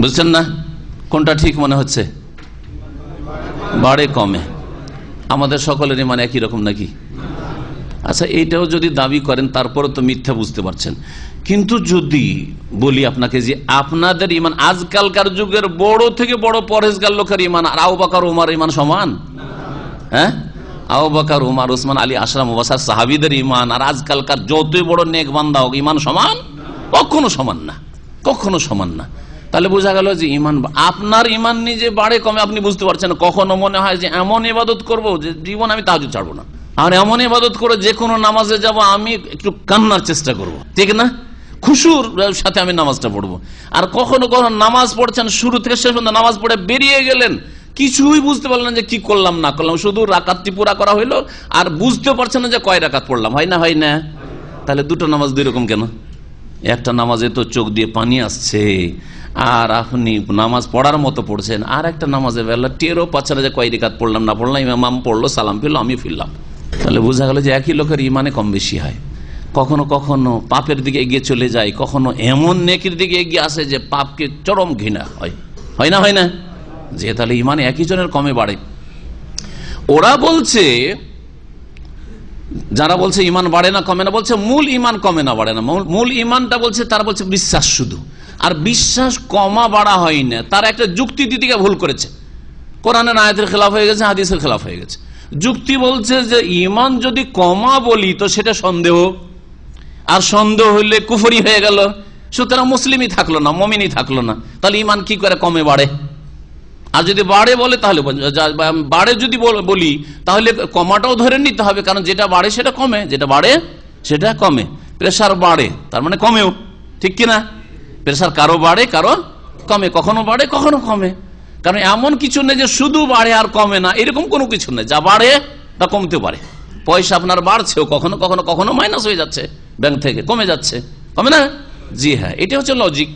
বুঝছেন না কোনটা ঠিক মনে হচ্ছে? বাড়ে কমে। আমাদের সকলের ঈমান একই রকম নাকি? আচ্ছা, এইটাও যদি দাবি করেন তারপরে তো মিথ্যা বুঝতে পারছেন। কিন্তু যদি বলি আপনাকে যে আপনাদের ঈমান আজকালকার যুগের বড় থেকে বড় পরহেজগার লোকের ঈমান আর আবু বকর ওমর ঈমান সমান? হ্যাঁ, আবু বকর ওমর ওসমান আলী আশরা মুবাশশার সাহাবীদের ঈমান আর আজকালকার যতই বড় নেক বান্দা হোক ঈমান সমান? কখনো সমান না, কখনো সমান না। তাহলে বোঝা গেল যে ঈমান, আপনার ঈমান নিজে বাড়ে কমে আপনি বুঝতে পারছেন। কখনো মনে হয় যে এমন ইবাদত করব যে জীবন আমি তাহাজ্জুদ ছাড়বো না, আর এমন ইবাদত করে যে কোনো নামাজে যাব আমি একটু কান্নার চেষ্টা করব, ঠিক না? খুশুর সাথে আমি নামাজটা পড়বো। আর কখনো কখনো নামাজ পড়ছেন, শুরু থেকে শেষ পর্যন্ত নামাজ পড়ে বেরিয়ে গেলেন, কিছুই বুঝতে পারলেন যে কি করলাম না করলাম, শুধু রাকাতটি পুরা করা হইলো আর বুঝতে পারছেন না যে কয় রাকাত পড়লাম। হয় না? হয় না? তাহলে দুটো নামাজ দুই রকম কেন? একটা নামাজে তো চোখ দিয়ে পানি আসছে আর আপনি নামাজ পড়ার মতো পড়ছেন, আর একটা নামাজে বেলা টেরও পাচ্ছে না যে কয় রাকাত পড়লাম না পড়লাম, ইমাম পড়লো, সালাম ফিরলো, আমি ফিরলাম। তাহলে বোঝা গেল যে একই লোকের ঈমানে কম বেশি হয়। কখনো কখনো পাপের দিকে এগিয়ে চলে যায়, কখনো এমন নেকির দিকে এগিয়ে আসে যে পাপকে চরম ঘৃণা হয়। হয় না? হয় না? যে তাহলে ঈমান একই জনের কমে বাড়ে। ওরা বলছে, যারা বলছে ঈমান বাড়ে না কমে না, বলছে মূল ঈমান কমে না বাড়ে না। মূল ঈমানটা বলছে, তারা বলছে বিশ্বাস শুধু, আর বিশ্বাস কমা বাড়া হয় না। তারা একটা যুক্তি দিতে ভুল করেছে, কোরআনের আয়াতের খেলাফ হয়ে গেছে, হাদিসের খেলাফ হয়ে গেছে। যুক্তি বলছে যে ইমান যদি কমা বলি তো সেটা সন্দেহ, আর সন্দেহ হইলে কুফরি হয়ে গেল, সুতরাং মুসলিমই থাকলো না, মুমিনই থাকলো না। তাহলে ইমান কি করে কমে বাড়ে? আর যদি বাড়ে বলে তাহলে বাড়ে যদি বলি তাহলে কমাটাও ধরে নিতে হবে, কারণ যেটা বাড়ে সেটা কমে, যেটা বাড়ে সেটা কমে। প্রেসার বাড়ে তার মানে কমেও, ঠিক কিনা? প্রেসার কারো বাড়ে কারো কমে, কখনো বাড়ে কখনো কমে। কারণ এমন কিছু নেই যে শুধু বাড়ে আর কমে না, এরকম কোনো কিছু নেই। যা বাড়ে তা কমতে পারে। পয়সা আপনার বাড়ছেও, কখনো কখনো কখনো মাইনাস হয়ে যাচ্ছে, ব্যাংক থেকে কমে যাচ্ছে, কমে না? জি হ্যাঁ, এটা হচ্ছে লজিক।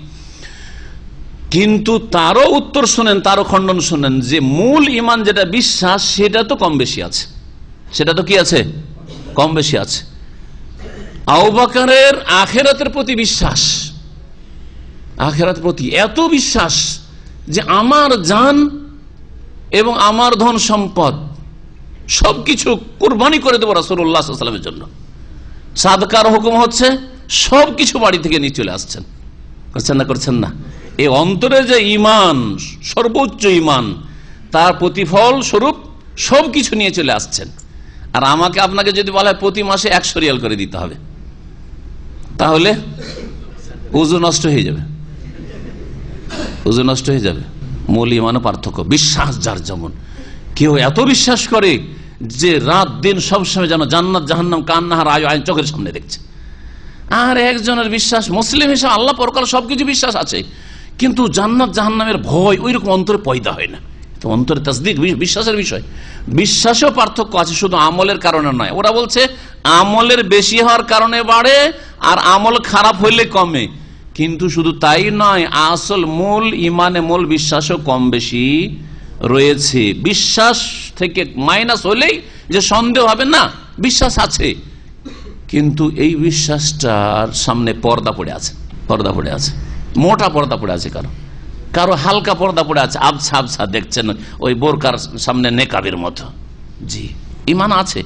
কিন্তু তারও উত্তর শোনেন, তারও খণ্ডন শোনেন যে মূল ইমান যেটা বিশ্বাস সেটা তো কম বেশি আছে, সেটা তো কি আছে? কম বেশি আছে। আবু বকরের আখিরাতের প্রতি বিশ্বাস, আখিরাতের প্রতি এত বিশ্বাস যে আমার জান এবং আমার ধন সম্পদ সবকিছু কুরবানি করে দেবো রাসূলুল্লাহ সাল্লাল্লাহু আলাইহি ওয়াসাল্লামের জন্য। সাদকার হুকুম হচ্ছে সবকিছু বাড়ি থেকে নিয়ে চলে আসছেন, করছেন না? করছেন না? এই অন্তরে যে ইমান, সর্বোচ্চ ইমান, তার প্রতিফল স্বরূপ সবকিছু নিয়ে চলে আসছেন। আর আমাকে আপনাকে যদি বলা হয় প্রতি মাসে 100 রিয়াল করে দিতে হবে, তাহলে ওযু নষ্ট হয়ে যাবে, ওযু নষ্ট হয়ে যাবে। মূল ইমানও পার্থক্য। বিশ্বাস যার যেমন, কেউ এত বিশ্বাস করে যে রাত দিন সবসময় যেন জান্নাত জাহান্নাম কান্নাহার আইন চোখের সামনে দেখছে। আর একজনের বিশ্বাস মুসলিম হিসেবে আল্লাহ পরকাল সবকিছু বিশ্বাস আছে, কিন্তু জান্নাত জাহান্নামের ভয় ওই রকম অন্তরে পয়দা হয় না। তো অন্তরে তাসদিক, বিশ্বাসের বিষয়। বিশ্বাসেও পার্থক্য আছে, শুধু আমলের কারণে নয়। ওরা বলছে আমলের বেশি হওয়ার কারণে বাড়ে আর আমল খারাপ হইলে কমে, কিন্তু শুধু তাই নয়, আসল মূল ইমানে মূল বিশ্বাসও কম বেশি রয়েছে। বিশ্বাস থেকে মাইনাস হলেই যে সন্দেহ হবে না, বিশ্বাস আছে, কিন্তু এই বিশ্বাসটার সামনে পর্দা পড়ে আছে, পর্দা পড়ে আছে, মোটা পর্দা পড়ে আছে, কারো কারো হালকা পর্দা পড়ে আছে, আবছা আবছা দেখছেন ওই বোরকার সামনে নেকাবের মতো। জি, ইমান আছে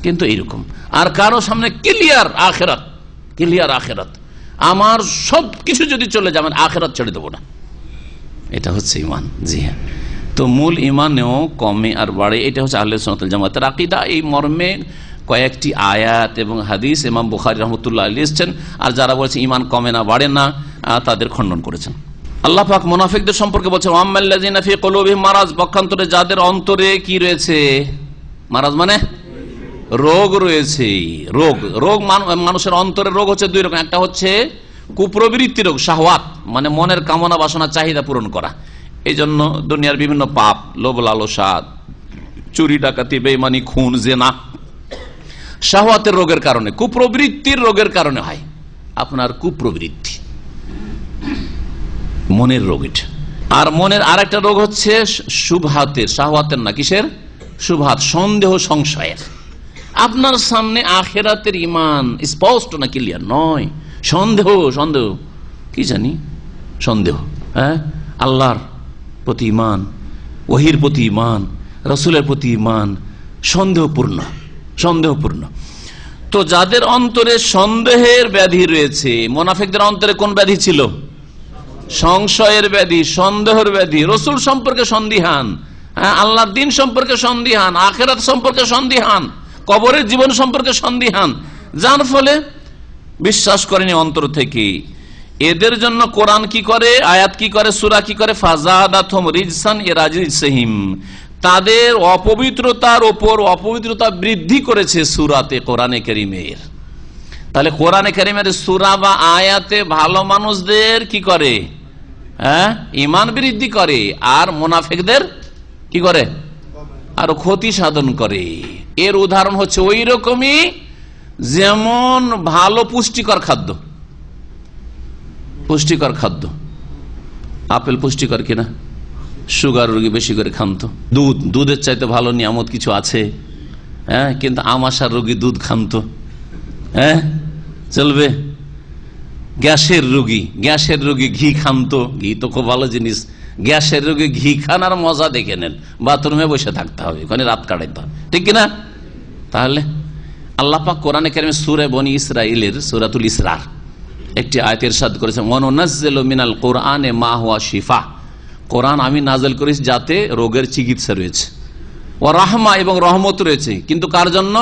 কিন্তু এইরকম। আর কারো সামনে ক্লিয়ার আখেরাত, ক্লিয়ার আখেরাত, আমার সব কিছু যদি চলে যাবেন আখেরাত ছেড়ে দেবো না, এটা হচ্ছে ইমান। জি হ্যাঁ, তো মূল ইমানেও কমে আর বাড়ে, এটা হচ্ছে আহলে সুন্নাত ওয়াল জামাতের আকীদা। এই মর্মে কয়েকটি আয়াত এবং হাদিস ইমাম বুখারী রাহমাতুল্লাহ আলাইহি লিখছেন। আর যারা বলছে ইমান কমে না বাড়ে না, তাদের খণ্ডন করেছেন। আল্লাহ পাক মুনাফিকদের সম্পর্কে বলছেন ওয়াম্মাল্লাযিনা ফি কুলুবিহিম মারাজ, পক্ষান্তরে যাদের অন্তরে কি রয়েছে? মারাজ মানে রোগ রয়েছে। রোগ, রোগ মানুষের অন্তরের রোগ হচ্ছে দুই রকম। একটা হচ্ছে কুপ্রবৃত্তি রোগ, শাহওয়াত, মানে মনের কামনা বাসনা চাহিদা পূরণ করা। এই জন্য দুনিয়ার বিভিন্ন পাপ, লোভ লালসা, চুরি ডাকাতি, বেঈমানি, খুন, জিনা, শাহওয়াতের রোগের কারণে, কুপ্রবৃত্তির রোগের কারণে হয়। আপনার কুপ্রবৃত্তি মনের রোগ এটা। আর মনের আরেকটা রোগ হচ্ছে শুবহাতের, শাহওয়াতের না, কিসের? শুবহাত, সন্দেহ সংশয়ের। আপনার সামনে আখেরাতের ইমান স্পষ্ট না, ক্লিয়ার নয়, সন্দেহ, সন্দেহ, কি জানি সন্দেহ। হ্যাঁ, আল্লাহর প্রতি ইমান, ওহির প্রতি ইমান, রাসূলের প্রতি ইমান সন্দেহপূর্ণ, সন্দেহপূর্ণ। তো যাদের অন্তরে সন্দেহের ব্যাধি রয়েছে, মুনাফিকদের অন্তরে কোন ব্যাধি ছিল? সংশয়ের ব্যাধি, সন্দেহের ব্যাধি, রাসূল সম্পর্কে সন্দিহান, আল্লাহর দ্বীন সম্পর্কে সন্দিহান, আখিরাত সম্পর্কে সন্দিহান, কবরের জীবন সম্পর্কে সন্দিহান, যার ফলে বিশ্বাস করেনি অন্তর থেকে। এদের জন্য কোরআন কি করে, আয়াত কি করে, সূরা কি করে? ফাযাদাতহুম রিজসান ইলা রিজসিহিম, তাদের অপবিত্রতার উপর অপবিত্রতা বৃদ্ধি করেছে সূরাতে কোরআনে কারীমের। তাহলে কোরআনে কারীমের সূরা বা আয়াতে ভালো মানুষদের কি করে? ইমান বৃদ্ধি করে, আর মুনাফিকদের কি করে? আরো ক্ষতি সাধন করে। এর উদাহরণ হচ্ছে ওই রকমই যেমন ভালো পুষ্টিকর খাদ্য, পুষ্টিকর খাদ্য, আপেল পুষ্টিকর কিনা? সুগার রোগী বেশি করে খান তো। দুধ, দুধের চাইতে ভালো নিয়ামত কিছু আছে? হ্যাঁ, কিন্তু আমাশার রোগী দুধ খান তো, হ্যাঁ চলবে। গ্যাসের রোগী, গ্যাসের রোগী ঘি খান তো, ঘি তো খুব ভালো জিনিস। গ্যাসের রোগী ঘি খান আর মজা দেখে নেন, বাথরুমে বসে থাকতে হবে, ওখানে রাত কাটাইতে হবে, ঠিক কিনা? তাহলে আল্লাহ পাক কোরআনে কারিমে সূরা বনী ইসরাঈলের সূরাতুল ইসরার একটি আয়াত ইরশাদ করেছেন, ওয়ানুনাজ্জিলু মিনাল কুরআনি মা হুয়া শিফা, কোরআন আমি নাযিল করেছি যাতে রোগের চিকিৎসা রয়েছে। ও রাহমা এবং রহমত রয়েছে, কিন্তু কার জন্য?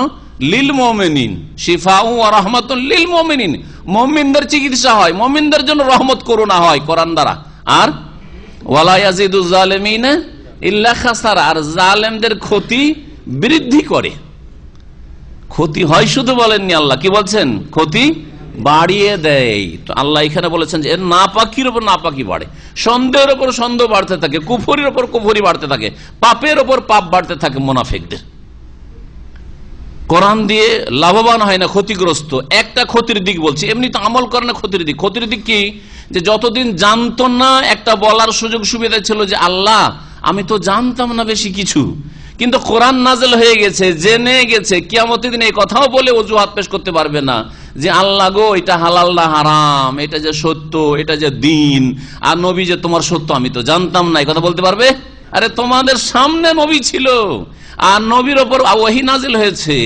লিল মুমিনিন, শিফাউ ওয়া রাহমাতুল লিল মুমিনিন, মুমিনদের চিকিৎসা হয়, মুমিনদের জন্য রহমত করুণা হয় কোরআন দ্বারা। আর ওয়ালা ইয়াজিদুজ জালিমিনা ইল্লা খাসারা, আর জালেমদের ক্ষতি বৃদ্ধি করে। ক্ষতি হয় শুধু বলেননি, আল্লাহ কি বলছেন? ক্ষতি বাড়িয়ে দেয়। তো আল্লাহ এখানে বলেছেন যে এর নাপাকির উপর নাপাকি বাড়ে, সন্দেহের উপর সন্দেহ বাড়তে থাকে, কুফরির উপর কুফরি বাড়তে থাকে, পাপের উপর পাপ বাড়তে থাকে মুনাফিকদের। কোরআন দিয়ে লাভবান হয় না, ক্ষতিগ্রস্ত। একটা ক্ষতির দিক বলছি, এমনি তো আমল করে না। ক্ষতির দিক, ক্ষতির দিক কি? যে যতদিন জানতো না, একটা বলার সুযোগ সুবিধা ছিল যে আল্লাহ আমি তো জানতাম না বেশি কিছু, কিন্তু কোরআন নাযিল হয়ে গেছে, জেনে গেছে, কিয়ামতের দিন এই কথাও বলে অজুহাত পেশ করতে পারবে না যে আল্লাহ গো এটা হালাল না হারাম, এটা যে সত্য, এটা যে দিন, আর নবী যে তোমার সত্য আমি তো জানতাম না, এই কথা বলতে পারবে? আরে তোমাদের সামনে নবী ছিল, আর নবীর ওপর ওহী নাযিল হয়েছে,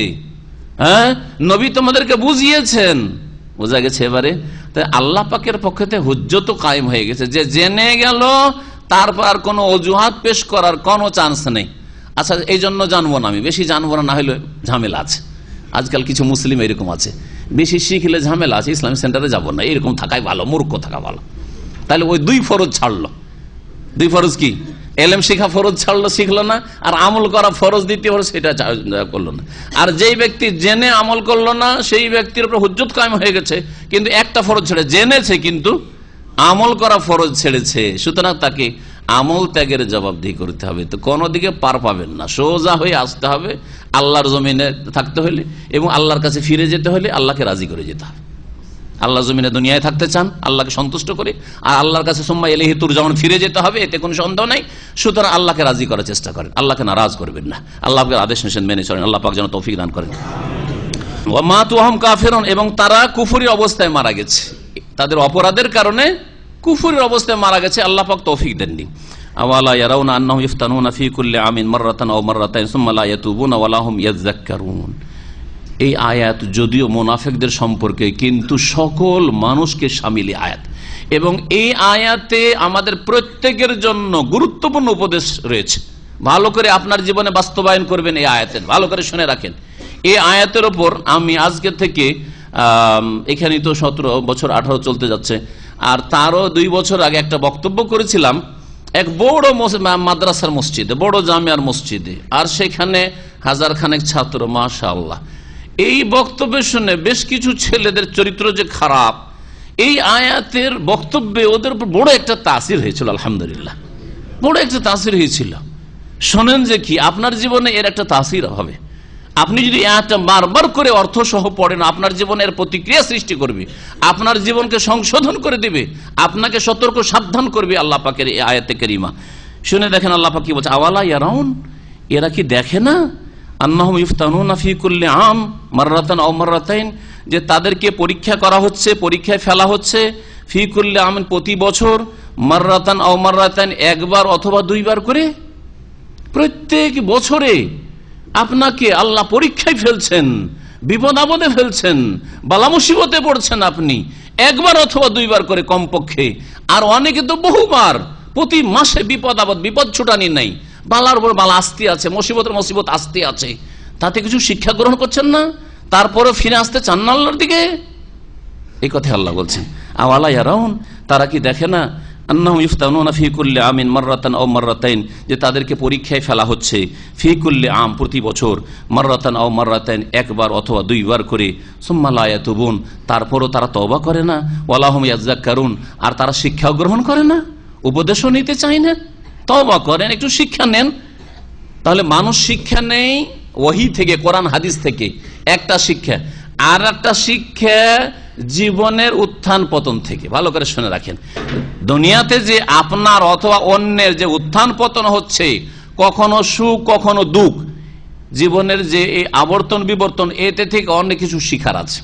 হ্যাঁ, নবী তোমাদেরকে বুঝিয়েছেন, বোঝা গেছে। এবারে তাই আল্লাহ পাকের পক্ষ থেকে হুজ্জত কায়েম হয়ে গেছে, যে জেনে গেল তারপর আর কোনো অজুহাত পেশ করার কোনো চান্স নেই। আচ্ছা, এই জন্য জানবো না, আমি বেশি জানবো না, না হলে ঝামেলা আছে। আজকাল কিছু মুসলিম এরকম আছে, বেশি শিখলে ঝামেলা আছে, ইসলামিক সেন্টারে যাবো না, এরকম থাকাই ভালো, মূর্খ থাকা ভালো। তাহলে ওই দুই ফরজ ছাড়লো। দুই ফরজ কি? এলেম শিখা ফরজ ছাড়লো, শিখলো না, আর আমল করা ফরজ দ্বিতীয় ফরজ সেটা করলো না। আর যেই ব্যক্তি জেনে আমল করলো না, সেই ব্যক্তির উপর হুজ্জত কায়েম হয়ে গেছে, কিন্তু একটা ফরজ ছেড়ে, জেনেছে কিন্তু আমল করা ফরজ ছেড়েছে, সুতরাং তাকে আমল ত্যাগের জবাবদিহি করতে হবে। তো কোনো দিকে পার পাবেন না, সোজা হয়ে আসতে হবে আল্লাহর জমিনে থাকতে হলে, এবং আল্লাহর কাছে ফিরে যেতে হলে আল্লাহকে রাজি করে যেতে হবে। আল্লাহ জমিনে দুনিয়ায় থাকতে চান, আল্লাহকে সন্তুষ্ট করে, আর আল্লাহর কাছে সুম্মা ইলাইহি তুরজাউন ফিরে যেতে হবে, এতে কোনো সন্দেহ নাই। সুতরাং আল্লাহকে রাজি করার চেষ্টা করেন, আল্লাহকে নারাজ করবেন না, আল্লাহকে আদেশ নিষেধ মেনে চলেন। আল্লাহ পাক যেন তৌফিক দান করেন। ওয়া মাতু ওয়া হুম কাফিরুন, এবং তারা কুফরি অবস্থায় মারা গেছে, তাদের অপরাধের কারণে কুফরির অবস্থায় মারা গেছে, আল্লাহ পাক তৌফিক দেননি। আওয়ালা ইয়ারাউনা আন্নাহুম ইফতানুনা ফি কুল্লি আমিন মাররাতান আও মাররাতাইন সুম্মা লা ইয়াতুবুনা ওয়া লাহুম ইয়াযাক্কারুন। এই আয়াত যদিও মুনাফিকদের সম্পর্কে, কিন্তু সকল মানুষকে শামিল আয়াত, এবং এই আয়াতে আমাদের প্রত্যেকের জন্য গুরুত্বপূর্ণ উপদেশ রয়েছে। ভালো করে আপনার জীবনে বাস্তবায়ন করবেন এই আয়াতের, ভালো করে শুনে রাখেন। এই আয়াতের ওপর আমি আজকে থেকে এখানেই তো 17 বছর 18 চলতে যাচ্ছে, আর তারও 2 বছর আগে একটা বক্তব্য করেছিলাম এক বড় মাদ্রাসার মসজিদে, বড় জামিয়ার মসজিদে, আর সেখানে 1000 খানেক ছাত্র। মাশাআল্লাহ, এই বক্তব্য শুনে বেশ কিছু ছেলেদের চরিত্র যে খারাপ, এই আয়াতের বক্তব্যে ওদের উপর বড় একটা তাসির হয়েছিল। আলহামদুলিল্লাহ, বড় একটা তাসির হয়েছিল। শোনেন যে কি আপনার জীবনে এর একটা তাসির হবে। আপনি যদি আয়াতটা বারবার করে অর্থ সহ পড়েন, আপনার জীবনের প্রতিক্রিয়া সৃষ্টি করবে, আপনার জীবনকে সংশোধন করে দিবে, আপনাকে সতর্ক সাবধান করবে আল্লাহ পাকের এই আয়াতে কারিমা। শুনে দেখেন আল্লাহ পাক কি বলছে, আওয়ালা ইয়ারাউন, এরা কি দেখে না, আন্নাহুম ইফতানুনা ফি কুল্লি আম মাররাতান আও মাররাতাইন, যে তাদেরকে পরীক্ষা করা হচ্ছে, পরীক্ষায় ফেলা হচ্ছে, ফি কুল্লি আম প্রতি বছর, মাররাতান আও মাররাতাইন একবার অথবা 2 বার করে, প্রত্যেক বছরে আপনাকে আল্লাহ পরীক্ষায় ফেলছেন, বিপদ আপদে ফেলছেন, বালা মুসিবতে পড়ছেন আপনি, একবার অথবা 2 বার করে কমপক্ষে। আর অনেকে তো বহুবার, প্রতি মাসে বিপদ আপদ, বিপদ ছুটানি নাই, বালার উপর বালা আসতে আছে, মুসিবতের মুসিবত আসতে আছে, তাতে কিছু শিক্ষা গ্রহণ করছেন না, তারপরে ফিরে আসতে চান না আল্লাহর দিকে। এই কথা আল্লাহ বলছেন, আওয়ালা ইয়ারাউন, তারা কি দেখে না, আন্নাহুম ইফতানুনা ফি কুল্লি আমিন মাররাতান আও মাররাতাইন, যে তাদেরকে পরীক্ষায় ফেলা হচ্ছে, ফি কুল্লি আম প্রতি বছর, মাররাতান আও মাররাতাইন একবার অথবা 2 বার করে, সুম্মা লা ইয়াতুবুন তারপরও তারা তওবা করে না, ওয়া লাহুম ইয়াযাক্কারুন আর তারা শিক্ষা গ্রহণ করে না, উপদেশও নিতে চায় না। তওবা করেন, একটু শিক্ষা নেন। তাহলে মানুষ শিক্ষা নেই ওহী থেকে, কোরআন হাদিস থেকে একটা শিক্ষা, আর একটা শিক্ষা জীবনের উত্থান পতন থেকে। ভালো করে শুনে রাখেন, দুনিয়াতে যে আপনার অথবা অন্যের যে উত্থান পতন হচ্ছে, কখনো সুখ কখনো দুঃখ, জীবনের যে এই আবর্তন বিবর্তন, এতে থেকে অনেক কিছু শিখার আছে।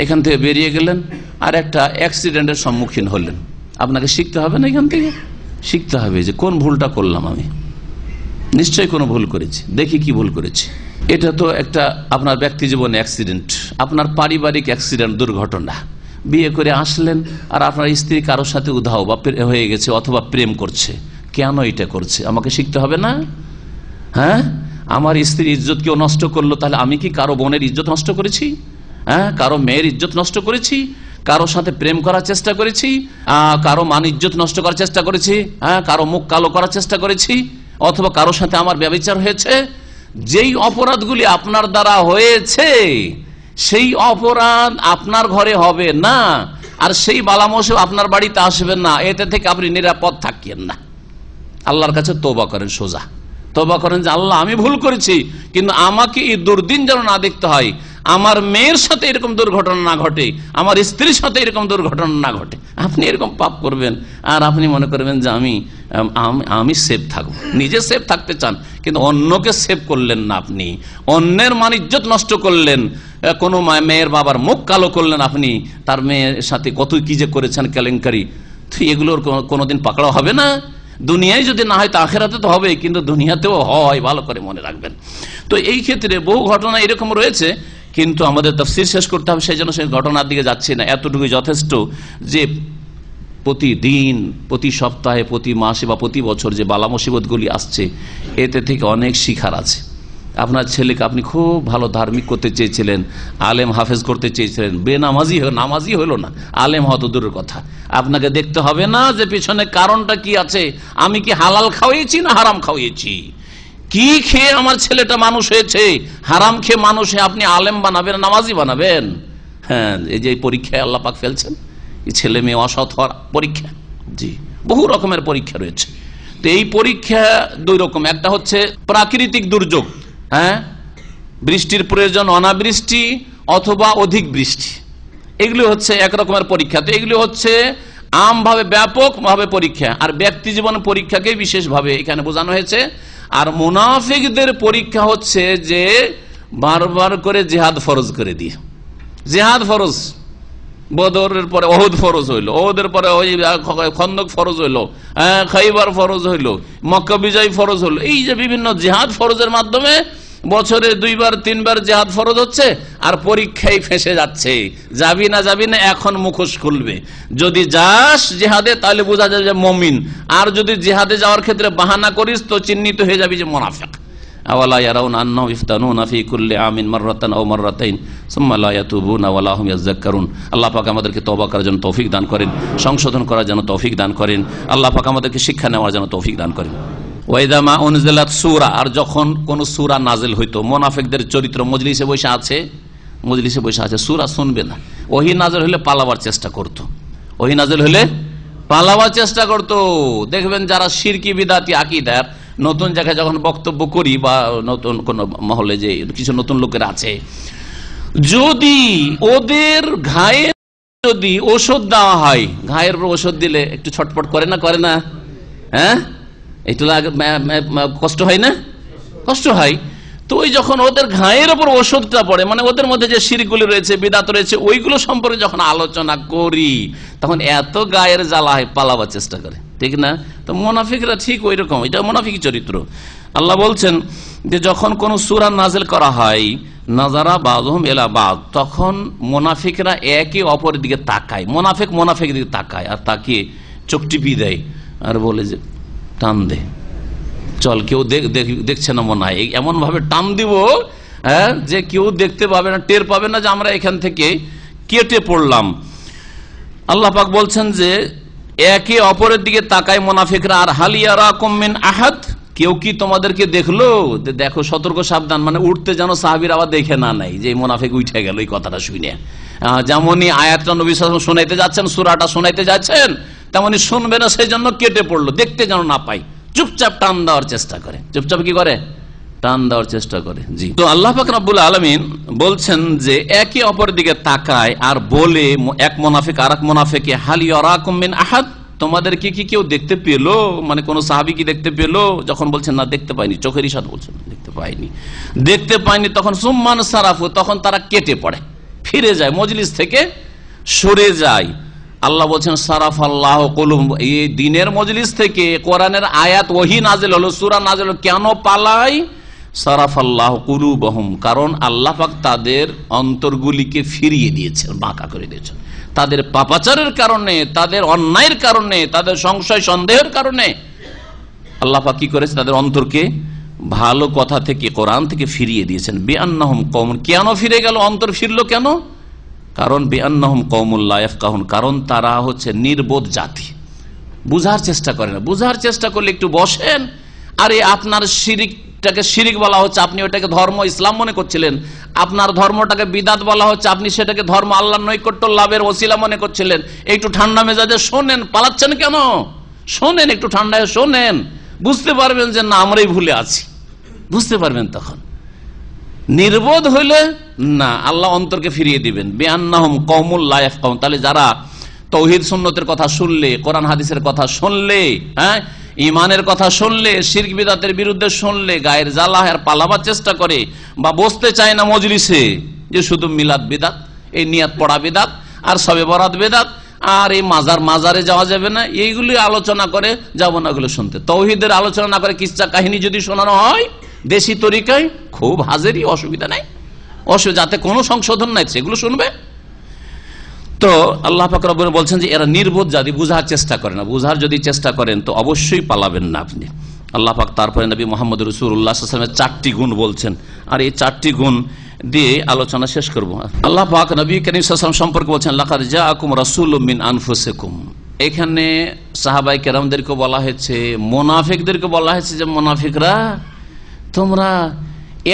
এখান থেকে বেরিয়ে গেলেন, আর একটা অ্যাক্সিডেন্টের সম্মুখীন হলেন, আপনাকে শিখতে হবে না, এখান থেকে শিখতে হবে যে কোন ভুলটা করলাম, আমি নিশ্চয়ই কোনো ভুল করেছি, দেখি কি ভুল করেছি। এটা তো একটা আপনার ব্যক্তি জীবনে অ্যাক্সিডেন্ট, আপনার পারিবারিক অ্যাক্সিডেন্ট, দুর্ঘটনা। বিয়ে করে আসলেন, আর আপনার স্ত্রী কারোর সাথে উধাও বা হয়ে গেছে, অথবা প্রেম করছে। কেন এটা করছে, আমাকে শিখতে হবে না? হ্যাঁ, আমার স্ত্রীর ইজ্জত কেউ নষ্ট করলো, তাহলে আমি কি কারো বোনের ইজ্জত নষ্ট করেছি? হ্যাঁ, কারো মেয়ের ইজ্জত নষ্ট করেছি? কারো সাথে প্রেম করার চেষ্টা করেছি? কারো মান ইজ্জত নষ্ট করার চেষ্টা করেছি? হ্যাঁ, কারো মুখ কালো করার চেষ্টা করেছি? অথবা কারো সাথে আমার ব্যভিচার হয়েছে? যেই অপরাধগুলি আপনার দ্বারা হয়েছে সেই অপরাধ আপনার ঘরে হবে না, আর সেই বালামোসব আপনার বাড়িতে আসবে না। এতে থেকে আপনি নিরাপদ থাকেন না। আল্লাহর কাছে তওবা করেন, সোজা তওবা করেন যে আল্লাহ আমি ভুল করেছি, কিন্তু আমাকে এই দুর্দিন যেন না দেখতে হয়, আমার মেয়ের সাথে এরকম দুর্ঘটনা না ঘটে, আমার স্ত্রীর সাথে এরকম দুর্ঘটনা না ঘটে। আপনি এরকম পাপ করবেন আর আপনি মনে করবেন যে আমি সেফ থাকবো। নিজে সেফ থাকতে চান কিন্তু অন্যকে সেভ করলেন না, আপনি অন্যের মান ইজ্জত নষ্ট করলেন, কোনো মেয়ের বাবার মুখ কালো করলেন, আপনি তার মেয়ের সাথে কত কি যে করেছেন কেলেঙ্কারি, তো এগুলোর কোনোদিন পাকড়াও হবে না। দুনিয়ায় যদি না হয় তা আখেরাতে তো হবে, কিন্তু দুনিয়াতেও হয়, ভালো করে মনে রাখবেন। তো এই ক্ষেত্রে বহু ঘটনা এরকম রয়েছে, কিন্তু আমাদের তাফসীর শেষ করতে হবে, সেই জন্য সেই ঘটনার দিকে যাচ্ছি না। এতটুকুই যথেষ্ট যে প্রতিদিন, প্রতি সপ্তাহে, প্রতি মাসে বা প্রতি বছর যে বালা মুসিবতগুলি আসছে, এতে থেকে অনেক শিখার আছে। আপনার ছেলেকে আপনি খুব ভালো ধার্মিক করতে চেয়েছিলেন, আলেম হাফেজ করতে চেয়েছিলেন, নামাজি হলো না, আলেম হতো দূরের কথা। আপনাকে দেখতে হবে না যে পিছনে কারণটা কি আছে, আমি কি হালাল খাওয়িয়েছি না হারাম খাওয়িয়েছি, কি খেয়ে আমার ছেলেটা মানুষ হয়েছে। হারাম খেয়ে মানুষ হয়ে আপনি আলেম বানাবেন, নামাজি বানাবেন? হ্যাঁ, এই যে পরীক্ষায় আল্লাহ পাক ফেলছেন, এই ছেলে মেয়ে অসৎ হওয়ার পরীক্ষা। জি, বহু রকমের পরীক্ষা রয়েছে। তো এই পরীক্ষা দুই রকম, একটা হচ্ছে প্রাকৃতিক দুর্যোগ, হ্যাঁ, বৃষ্টির প্রয়োজন, অনাবৃষ্টি অথবা অধিক বৃষ্টি, এগুলি হচ্ছে একরকমের পরীক্ষা। তো এগুলি হচ্ছে আমভাবে ব্যাপকভাবে পরীক্ষা, আর ব্যক্তি জীবনের পরীক্ষাকে বিশেষভাবে এখানে বোঝানো হয়েছে। আর মুনাফিকদের পরীক্ষা হচ্ছে যে বারবার করে জিহাদ ফরজ করে দিয়ে, জিহাদ ফরজ, বদরের পরে ওহুদ ফরজ হইলো, ওহুদের পরে খন্দক ফরজ হইলো, খাইবার ফরজ হইলো, মক্কা বিজয় ফরজ হইলো। এই যে বিভিন্ন জিহাদ ফরজের মাধ্যমে বছরে 2বার 3বার জিহাদ ফরজ হচ্ছে, আর পরীক্ষায় ফেঁসে যাচ্ছে। যাবি না এখন মুখোশ খুলবে। যদি যাস জিহাদে তাহলে বোঝা যায় যে মুমিন, আর যদি জিহাদে যাওয়ার ক্ষেত্রে বাহানা করিস তো চিহ্নিত হয়ে যাবি যে মুনাফিক। আওয়ালা ইয়ারাউনা আন্নাহুম ইফতানুনা ফি কুল্লি আমিন মাররাতান আও মাররাতাইন সুম্মা লা ইয়াতুবুনা ওয়া লা হুম ইয়াযাক্কারুন। আল্লাহ পাক আমাদেরকে তওবা করার জন্য তৌফিক দান করেন, সংশোধন করার জন্য তৌফিক দান করেন। আল্লাহ পাক আমাদেরকে শিক্ষা নেওয়ার জন্য তৌফিক দান করেন। ওয়াইদা মা উনজিলাত সূরা, আর যখন কোন সূরা নাজিল হইতো, মুনাফিকদের চরিত্র, মজলিসে বসে আছে, সূরা শুনবে না, ওহী নাজিল হলে পালাবার চেষ্টা করত, ওহী নাজিল হলে পালাবার চেষ্টা করত। দেখবেন যারা শিরকি বিদাতি আকীদার, নতুন জায়গায় যখন বক্তব্য করি বা নতুন কোন মহলে যে কিছু নতুন লোকের আছে, যদি ওদের ঘায়ের যদি ওষুধ দেওয়া হয়, ঘায়ের ওষুধ দিলে একটু ছটফট করে না, হ্যাঁ, একটু কষ্ট হয় না, কষ্ট হয়। তো ওই যখন ওদের ঘায়ের ওপর ওষুধটা পড়ে, মানে ওদের মধ্যে যে শিরকগুলি রয়েছে, বিদাত রয়েছে, ওইগুলো সম্পর্কে যখন আলোচনা করি, তখন এত গায়ের জ্বালা হয়, পালাবার চেষ্টা করে, ঠিক না? তো মুনাফিকরা ঠিক ওই রকম, এটা মুনাফিক চরিত্র। আল্লাহ বলছেন যে যখন কোন সূরা নাজিল করা হয়, নাজারা বাযুহুম ইলা বায, তখন মুনাফিকরা একে অপরের দিকে তাকায়, মুনাফিকের দিকে তাকায়, আর তাকিয়ে চোখ টিপি দেয় আর বলে যে টান দে, চল, কেউ দেখছে না মনে হয়, এমন ভাবে টান দিব যে কেউ দেখতে পাবে না, টের পাবে না যে আমরা এখান থেকে কেটে পড়লাম। আল্লাহ পাক বলছেন যে একে অপরের দিকে তাকায় মুনাফিকরা। আর হাল ইয়ারাকুম মিন আহাদ, কেউ কি তোমাদেরকে দেখলো? দেখো, সতর্ক সাবধান, মানে উঠতে যেন সাহাবীর আবার দেখে না নাই যে মুনাফিক উঠে গেল এই কথাটা শুনে। যেমনই আয়াতটা নবী সাল্লাল্লাহু আলাইহি ওয়াসাল্লাম শোনাইতে যাচ্ছেন, সূরাটা শোনাইতে যাচ্ছেন, তেমনি শুনবে না, সেই জন্য কেটে পড়লো, দেখতে যেন না পাই, চুপচাপ টান দেওয়ার চেষ্টা করে, চুপচাপ কি করে, টান দেওয়ার চেষ্টা করে। জি, তো আল্লাহ পাক রব্বুল আলামিন বলছেন যে একে অপরের দিকে তাকায় আর বলে, এক মুনাফিক আর এক মুনাফিকে, হাল ইয়ারাকুম মিন আহাদ, তোমাদেরকে কি কেউ দেখতে পেলো? মানে কোন সাহাবী কি দেখতে পেলো? যখন বলছেন না দেখতে পাইনি, চোখের ইশারা বলছেন দেখতে পাইনি, তখন সুম্মান সারাফু, তখন তারা কেটে পড়ে, ফিরে যায়, মজলিস থেকে সরে যায়। আল্লাহ বলছেন সারাফ আল্লাহ কুলুব, এই দিনের মজলিস থেকে কোরআনের আয়াত ওহী নাজিল হলো, সূরা নাজিল হলো, কেন পালাই? সারাফ আল্লাহ কুলুবহুম, কারণ আল্লাহ পাক তাদের অন্তরগুলিকে ফিরিয়ে দিয়েছেন, বাঁকা করে দিয়েছেন, তাদের পাপাচারের কারণে, তাদের অন্যায়ের কারণে, তাদের সংশয় সন্দেহের কারণে আল্লাহ পাক কি করেছে, তাদের অন্তরকে ভালো কথা থেকে, কোরআন থেকে ফিরিয়ে দিয়েছেন। বিআন্নাহুম কওমুন, কেন ফিরে গেল, অন্তর ফিরলো কেন? কারণ বিআন্নাহুম কওমুন লা ইয়াফকাহুন, কারণ তারা হচ্ছে নির্বোধ জাতি, বুঝার চেষ্টা করে না। বুঝার চেষ্টা করলে একটু বসেন, আরে আপনার শিরিকটাকে শিরিক বলা হচ্ছে, আপনি ওটাকে ধর্ম ইসলাম মনে করছিলেন। আপনার ধর্মটাকে বিদাত বলা হচ্ছে, আপনি সেটাকে ধর্ম আল্লাহর নৈকট্য লাভের ওসিলা মনে করছিলেন। একটু ঠান্ডা মেজাজে শোনেন, পালাচ্ছেন কেন? শোনেন, একটু ঠান্ডায় শোনেন, বুঝতে পারবেন যে না আমরাই ভুলে আছি, বুঝতে পারবেন। তখন নির্বোধ হইলে না, আল্লাহ অন্তরকে ফিরিয়ে দিবেন। বিআন্নাহুম কওমুন লা ইয়াফকাহুন, তাহলে যারা তাওহীদ সুন্নতের কথা শুনলে, কোরআন হাদিসের কথা শুনলে, ইমানের কথা শুনলে, শিরক বিদআতের বিরুদ্ধে শুনলে গায়ের জ্বালা আর পালাবার চেষ্টা করে, বা বসতে চায় না মজলিসে, যে শুধু মিলাদ বিদআত, এই নিয়াত পড়া বিদআত, আর শবে বরাত বিদআত, আর এই মাজারে যাওয়া যাবে না, এইগুলি আলোচনা করে যাব না ওগুলো শুনতে। তাওহীদের আলোচনা না করে কিচ্ছা কাহিনী যদি শোনানো হয় দেশি তরিকায়, খুব হাজিরই, অসুবিধা নাই, যাতে কোনো সংশোধন নাই, সেগুলো শুনবে। তো আল্লাহ পাক রব্বুল বলছেন যে এরা নির্বোধ জাতি, বুঝার চেষ্টা করে না। বুঝার যদি চেষ্টা করেন তো অবশ্যই পালাবেন না আপনি। আল্লাহ পাক তারপরে নবী মুহাম্মদ রাসূলুল্লাহ সাল্লাল্লাহু আলাইহি ওয়াসাল্লামের 4টি গুণ বলছেন, আর এই 4টি গুণ দিয়ে আলোচনা শেষ করব। আল্লাহ পাক নবী করিম সাল্লাল্লাহু আলাইহি ওয়াসাল্লাম সম্পর্কে বলছেন, লাকাদ জাআকুম রাসূলুম মিন আনফুসিকুম। এখানে সাহাবায়ে কেরামদেরকে বলা হয়েছে, মুনাফিকদেরকে বলা হয়েছে যে মুনাফিকরা, তোমরা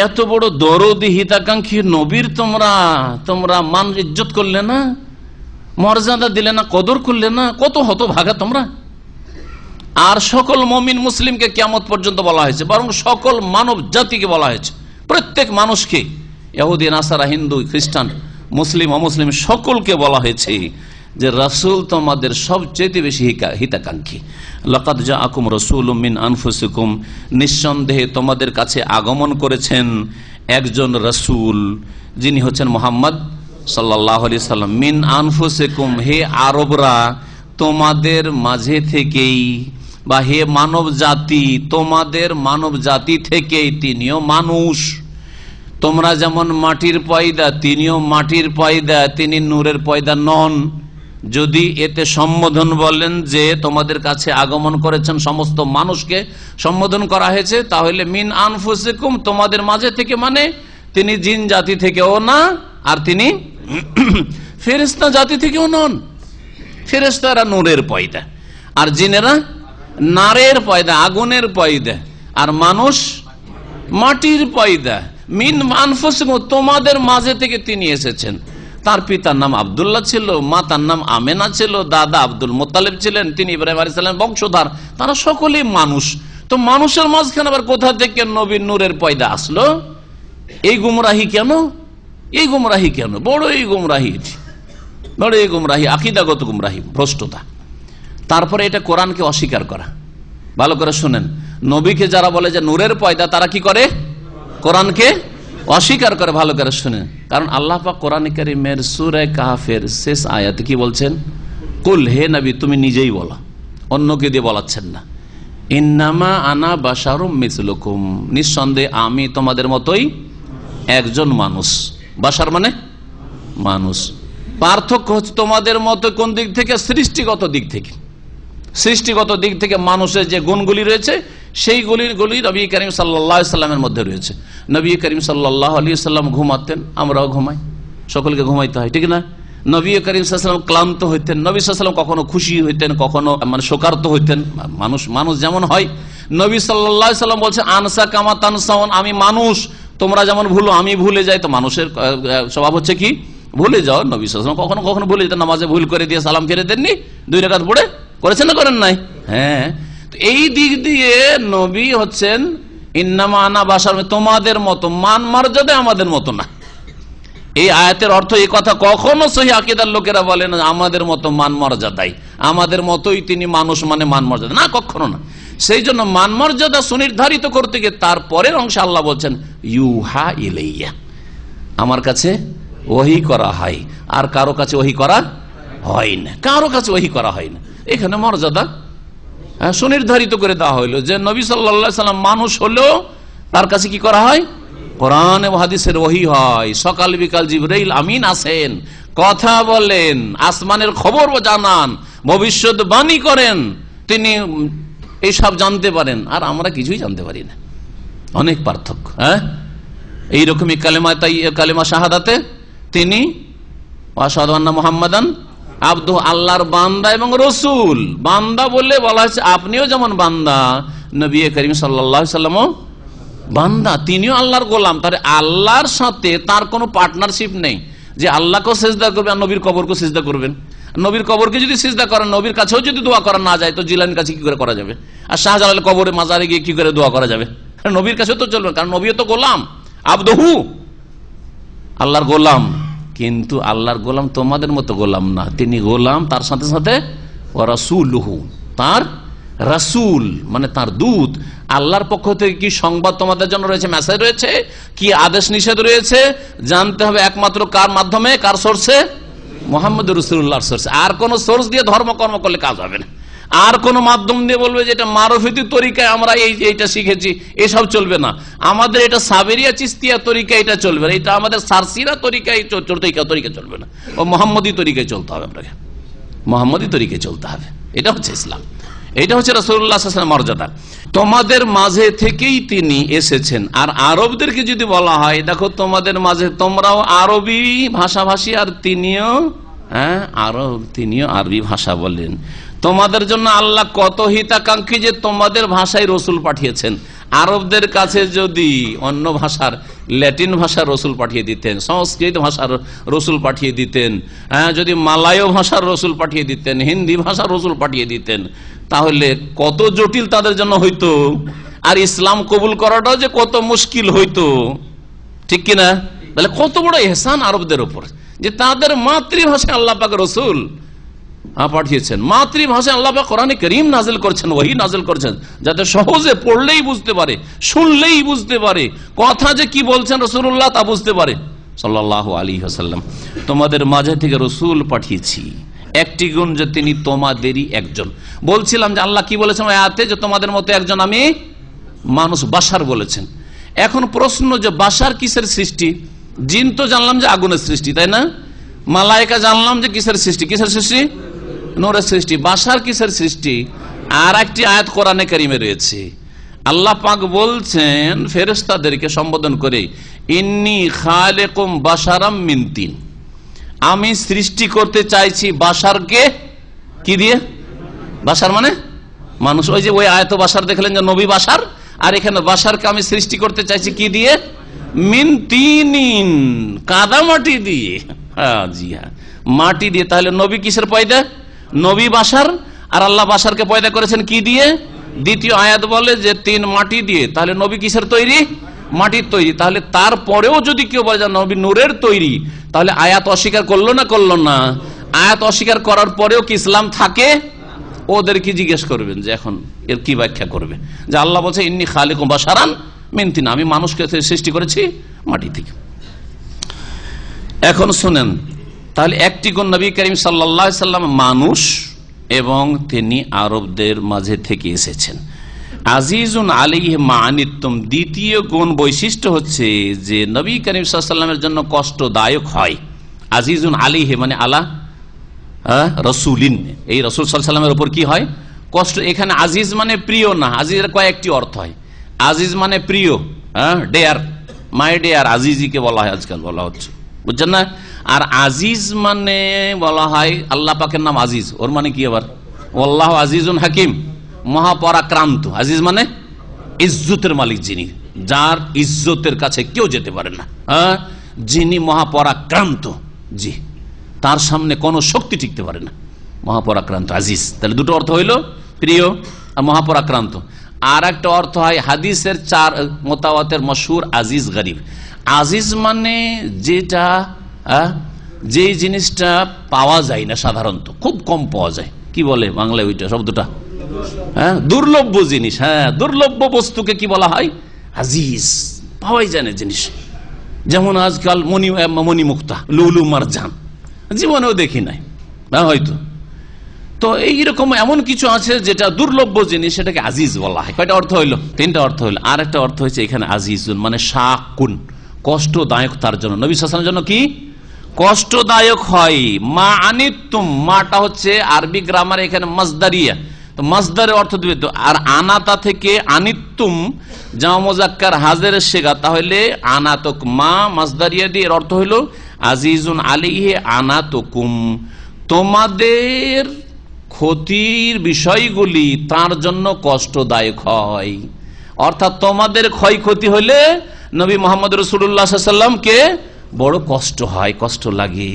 এত বড় দরদি হিতাকাঙ্ক্ষী নবীর তোমরা মান ইজ্জত করলে না, মর্যাদা দিলে না, কদর করলে না, কত হতভাগা তোমরা। আর সকল মুমিন মুসলিমকে কিয়ামত পর্যন্ত বলা হয়েছে, বরং সকল মানব জাতিকে বলা হয়েছে, প্রত্যেক মানুষকে, ইহুদি নাসারা, হিন্দু খ্রিস্টান, মুসলিম অমুসলিম সকলকে বলা হয়েছে যে রাসূল তোমাদের সবচেয়ে বেশি হিতাকাঙ্ক্ষী। লাকাদ জাআকুম রাসূলুম মিন আনফুসিকুম, নিঃসন্দেহে তোমাদের কাছে আগমন করেছেন একজন রাসূল, যিনি হচ্ছেন মুহাম্মদ সাল্লাল্লাহু আলাইহি সাল্লাম। মিন আনফুসিকুম, হে আরবরা, তোমাদের মাঝে থেকেই, বা হে মানব জাতি, তোমাদের মানব জাতি থেকেই তিনিও মানুষ। তোমরা যেমন মাটির পয়দা, তিনিও মাটির পয়দা, তিনি নূরের পয়দা নন। যদি এতে সম্বোধন বলেন যে তোমাদের কাছে আগমন করেছেন সমস্ত মানুষকে সম্বোধন করা হয়েছে, তাহলে মিন আনফুসিকুম, তোমাদের মাঝে থেকে, মানে তিনি জিন জাতি থেকেও না, আর তিনি ফেরেশতা জাতি থেকেও নন। ফেরেশতারা নূরের পয়দা, আর জিনেরা নারের পয়দা, আগুনের পয়দা, আর মানুষ মাটির পয়দা। মিন আনফুসিকুম, তোমাদের মাঝে থেকে তিনি এসেছেন। তার পিতার নাম আব্দুল্লাহ ছিল, মাতার নাম আমেনা ছিল, দাদা আব্দুল মুত্তালিব ছিলেন, তিনি ইব্রাহিম আলাইহিস সালামের বংশধর। তারা সকলেই মানুষ। তো মানুষের মাঝখানে আবার কোথা থেকে নবীর নূরের পয়দা আসলো? এই গুমরাহি কেন? এই গুমরাহি কেন? বড়ই গুমরাহি, আকীদাগত গুমরাহি, ভ্রষ্টতা। তারপরে এটা কোরআনকে অস্বীকার করা। ভালো করে শুনেন, নবীকে যারা বলে যে নূরের পয়দা, তারা কি করে? কোরআনকে অস্বীকার করে। ভালো করে শুনেন, কারণ আল্লাহ পাক কোরআন কারীমের সূরা কাহফের শেষ আয়াতে কি বলছেন? কুল, হে নবী তুমি নিজেই বলো, অন্যকে দিয়ে বলাচ্ছেন না। ইন্নামা আনা বাশারুম মিসলুকুম, নিঃসন্দেহে আমি তোমাদের মতোই একজন মানুষ। বাশার মানে মানুষ। পার্থক্য হচ্ছে তোমাদের মতো কোন দিক থেকে? সৃষ্টিগত দিক থেকে। সৃষ্টিগত দিক থেকে মানুষের যে গুণগুলি রয়েছে সেই গুলি নবী করিম সাল্লাল্লাহু আলাইহি সাল্লামের মধ্যে রয়েছে। নবী করিম সাল্লাল্লাহু আলাইহি সাল্লাম ঘুমাতেন, আমরাও ঘুমাই, সকলকে ঘুমাইতে হয়, ঠিক না? নবী করিম সাল্লাল্লাহু আলাইহি সাল্লাম ক্লান্ত হইতেন, নবী সাল্লাল্লাহু আলাইহি সাল্লাম কখনো খুশি হইতেন, কখনো শোকার্ত হইতেন। মানুষ যেমন হয়। নবী সাল্লাল্লাহু আলাইহি সাল্লাম বলছেন, আনসা কামা তানসাউন, আমি মানুষ, তোমরা যেমন ভুলো আমি ভুলে যাই। তো মানুষের স্বভাব হচ্ছে কি? ভুলে যাও। নবী সাল্লাল্লাহু আলাইহি সাল্লাম কখনো কখনো ভুলে যেতেন, নামাজে ভুল করে দিয়ে সালাম ফিরে দেননি, 2 রাকাত পড়ে, করেছেন না করেন নাই? হ্যাঁ। এই দিক দিয়ে নবী হচ্ছেন ইন্নামা আনা বাশার, তোমাদের মতো, মান মর্যাদা আমাদের মতো না। এই আয়াতের অর্থ এই কথা কখনো সহি আকীদার লোকেরা বলে না আমাদের মতো মান মর্যাদাই, আমাদের মতোই তিনি মানুষ মানে মান মর্যাদা, না, কখনো না। সেই জন্য মান মর্যাদা সুনির্ধারিত করতে গিয়ে তারপরের অংশে আল্লাহ বলছেন ইউহা ইলাইয়া, আমার কাছে ওহী করা হয়, আর কারো কাছে ওহী করা হয় না, কারো কাছে ওহী করা হয় না। এখানে মর্যাদা সুনির্ধারিত করে দেওয়া হইলো যে নবী সাল্লাল্লাহু আলাইহি সাল্লাম মানুষ হলেও তার কাছে কি করা হয়? কোরআন এবং হাদিসের ওহী হয়। সকাল বিকাল জিবরাইল আমিন আসেন, কথা বলেন, আসমানের খবর জানান, ভবিষ্যৎবাণী করেন, তিনি এইসব জানতে পারেন। আর আমরা কিছুই জানতে পারি না, অনেক পার্থক্য। হ্যাঁ, এইরকমই কালেমা শাহাদাতে তিনি আশহাদু আন্না মুহাম্মাদান আবদু, আল্লাহর বান্দা এবং রসুল। বান্দা বললে বলা হয়েছে আপনিও যেমন বান্দা, নবী করিম সাল্লাল্লাহু আলাইহি ওয়াসাল্লামও বান্দা, তিনিও আল্লাহর গোলাম। তাহলে আল্লাহর সাথে তার কোনো পার্টনারশিপ নেই যে আল্লাহকেও সিজদা করবেন আর নবীর কবরকেও সিজদা করবেন। নবীর কবরকে যদি সিজদা করেন, নবীর কাছেও যদি দোয়া করা না যায়, তো জিলানির কাছে কি করে করা যাবে? আর শাহজালাল কবরে মাজারে গিয়ে কি করে দোয়া করা যাবে? নবীর কাছেও তো চলবে, কারণ নবীও তো গোলাম, আবদহু, আল্লাহর গোলাম। কিন্তু আল্লাহর গোলাম তোমাদের মতো গোলাম না, তিনি গোলাম, তার সাথে সাথে রাসূলুহু, তার রাসূল মানে তার দূত। আল্লাহর পক্ষ থেকে কি সংবাদ তোমাদের জন্য রয়েছে, মেসেজ রয়েছে, কি আদেশ নিষেধ রয়েছে, জানতে হবে একমাত্র কার মাধ্যমে, কার সোর্সে? মুহাম্মদুর রাসূলুল্লাহর সোর্সে। আর কোন সোর্স দিয়ে ধর্মকর্ম করলে কাজ হবে না। আর কোন মাধ্যম দিয়ে বলবে যে এটা মারফতি তরিকায় আমরা এইটা শিখেছি, এসব চলবে না। আমাদের এটা সাবেরিয়া চিস্তিয়া তরিকা, এটা চলবে না। এটা আমাদের সারসিরা তরিকায় তরিকা চলবে না, ও মোহাম্মদী তরিকায় চলতে হবে। আপনাকে মোহাম্মদী তরিকায় চলতে হবে। এটা হচ্ছে ইসলাম, এটা হচ্ছে রাসূলুল্লাহ সাল্লাল্লাহু আলাইহি ওয়াসাল্লামের মর্যাদা। তোমাদের মাঝে থেকেই তিনি এসেছেন। আর আরবদেরকে যদি বলা হয়, দেখো তোমাদের মাঝে তোমরাও আরবি ভাষাভাষী, আর তিনিও তিনিও আরবি ভাষা বলেন। তোমাদের জন্য আল্লাহ কত হিতাকাঙ্ক্ষী যে তোমাদের ভাষায় রসুল পাঠিয়েছেন। আরবদের কাছে যদি অন্য ভাষার, ল্যাটিন ভাষার রসুল পাঠিয়ে দিতেন, সংস্কৃত ভাষার রসুল পাঠিয়ে দিতেন, যদি মালায় ভাষার রসুল পাঠিয়ে দিতেন, হিন্দি ভাষার রসুল পাঠিয়ে দিতেন, তাহলে কত জটিল তাদের জন্য হইতো। আর ইসলাম কবুল করাটাও যে কত মুশকিল হইতো, ঠিক কিনা? তাহলে কত বড় ইহসান আরবদের উপর যে তাদের মাতৃভাষায় আল্লাহ পাক রসুল পাঠিয়েছেন, মাতৃভাষায় আল্লাহ পাক কোরআনে কারীম নাযিল করছেন, ওহী নাযিল করছেন, যাতে সহজে পড়লেই বুঝতে পারে, শুনলেই বুঝতে পারে, কথা যে কি বলছেন রাসূলুল্লাহ তা বুঝতে পারে সাল্লাল্লাহু আলাইহি ওয়াসাল্লাম। তোমাদের মাঝে থেকে রসুল পাঠিয়েছি, একটি গুণ যে তিনি তোমাদেরই একজন। বলছিলাম যে আল্লাহ কি বলেছেন আয়াতে, যে তোমাদের মতো একজন আমি মানুষ, বাশার বলেছেন। এখন প্রশ্ন যে বাশার কিসের সৃষ্টি? জিন তো জানলাম যে আগুনের সৃষ্টি, তাই না? মালায়েকা জানলাম যে কিসের সৃষ্টি, কিসের সৃষ্টি? নূরের সৃষ্টি। বাশার কিসের সৃষ্টি? আর একটি আয়াত কোরআনে কারীমে রয়েছে, আল্লাহ পাক বলছেন ফেরেশতাদেরকে সম্বোধন করে, ইন্নী খালিকুম বাশারাম মিন তিন, আমি সৃষ্টি করতে চাইছি বাশারকে কি দিয়ে? বাশার মানে মানুষ। ওই যে ওই আয়াত বাশার দেখলেন যে নবী বাশার, আর এখানে বাশারকে আমি সৃষ্টি করতে চাইছি কি দিয়ে? মিন তিনিন, কাদা মাটি দিয়ে। হ্যাঁ, জি হ্যাঁ, মাটি দিয়ে। তাহলে নবী কিসের পয়দা? নবী বাশার। আর আল্লাহ বাশারকে পয়দা করেছেন কি দিয়ে? দ্বিতীয় আয়াত বলে যে তিন, মাটি দিয়ে। তাহলে নবী কিসের তৈরি? মাটির তৈরি। তাহলে তারপরেও যদি কেউ বলে যে নবী নূরের তৈরি, তাহলে আয়াত অস্বীকার করলো না করলো না? আয়াত অস্বীকার করার পরেও কি ইসলাম থাকে? ওদের কি জিজ্ঞেস করবেন যে এখন এর কি ব্যাখ্যা করবে? যে আল্লাহ বলছে ইন্নী খালিকুম বাশারান মিন তিন, আমি মানুষকে সৃষ্টি করেছি মাটি থেকে। এখন শুনেন, তাহলে একটি গুণ নবী করিম সাল্লাল্লাহু আলাইহি সাল্লাম মানুষ এবং তিনি আরবদের মাঝে থেকে এসেছেন। আজিজুন আলাইহি মা আনিতুম, দ্বিতীয় গুণ বৈশিষ্ট্য হচ্ছে যে নবী করিম সাল্লাল্লাহু আলাইহি সাল্লামের জন্য কষ্টদায়ক হয়। আজিজুন আলাইহি মানে আলা রাসূলিন, এই রাসূল সাল্লাল্লাহু আলাইহি সাল্লামের উপর কি হয়? কষ্ট। এখানে আজিজ মানে প্রিয় না, আজিজের কয়েকটি অর্থ হয়। আজিজ মানে প্রিয়, ডেয়ার, মাই ডেয়ার, আজিজিকে বলা হয়, আজকাল বলা হচ্ছে, বুঝছেন না? আর আজিজ মানে বলা হয়, আল্লাহ পাকের নাম আজিজ, ওর মানে কি আবার? আল্লাহ আজিজুন হাকিম, মহাপরাক্রান্ত। আজিজ মানে ইজ্জতের মালিক, যিনি, যার ইজ্জতের কাছে কেউ যেতে পারে না, যিনি মহাপরাক্রান্ত, জি, তার সামনে কোনো শক্তি টিকতে পারে না, মহাপরাক্রান্ত আজিজ। তাহলে দুটো অর্থ হইল, প্রিয় আর মহাপরাক্রান্ত। আর একটা অর্থ হয় হাদিসের চার মোতাওয়াতের মশহুর আজিজ গরিব। আজিজ মানে যেটা, যে জিনিসটা পাওয়া যায় না, সাধারণত খুব কম পাওয়া যায়, কি বলে বাংলায় ওইটা শব্দটা? দুর্লভ্য জিনিস। হ্যাঁ, দুর্লভ্য বস্তুকে কি বলা হয়? আজিজ। পাওয়াই যায় না জিনিস। যেমন আজকাল মণিমুক্তা, লুলু মারজান জীবনেও দেখি নাই হয়তো। তো এইরকম এমন কিছু আছে যেটা দুর্লভ্য জিনিস, সেটাকে আজিজ বলা হয়। কয়টা অর্থ হইলো? তিনটা অর্থ হইলো। আর একটা অর্থ হয়েছে এখানে আজিজুন মানে শাকুন, কষ্টদায়ক। তার জন্য নবী সাল্লাল্লাহু আলাইহি ওয়াসাল্লামের জন্য কি কষ্টদায়ক হয়। মা আনিতুম, মাটা হচ্ছে আরবি গ্রামার এখানে মাজদারিয়া, তো মাসদারের অর্থ দিবে তো। আর আনাতা থেকে আনিতুম জামা মুজাক্কার হাজের শেখা, তাহলে আনাতক মা মাসদারিয়া দিয়ে এর অর্থ হলো আজিজুন আলাইহি আনাতুকুম, তোমাদের ক্ষতির বিষয়গুলি তার জন্য কষ্টদায়ক হয়। অর্থাৎ তোমাদের ক্ষয়ক্ষতি হলে নবী মোহাম্মদ রাসূলুল্লাহ সাল্লাল্লাহু আলাইহি ওয়াসাল্লামকে বড় কষ্ট হয়, কষ্ট লাগে।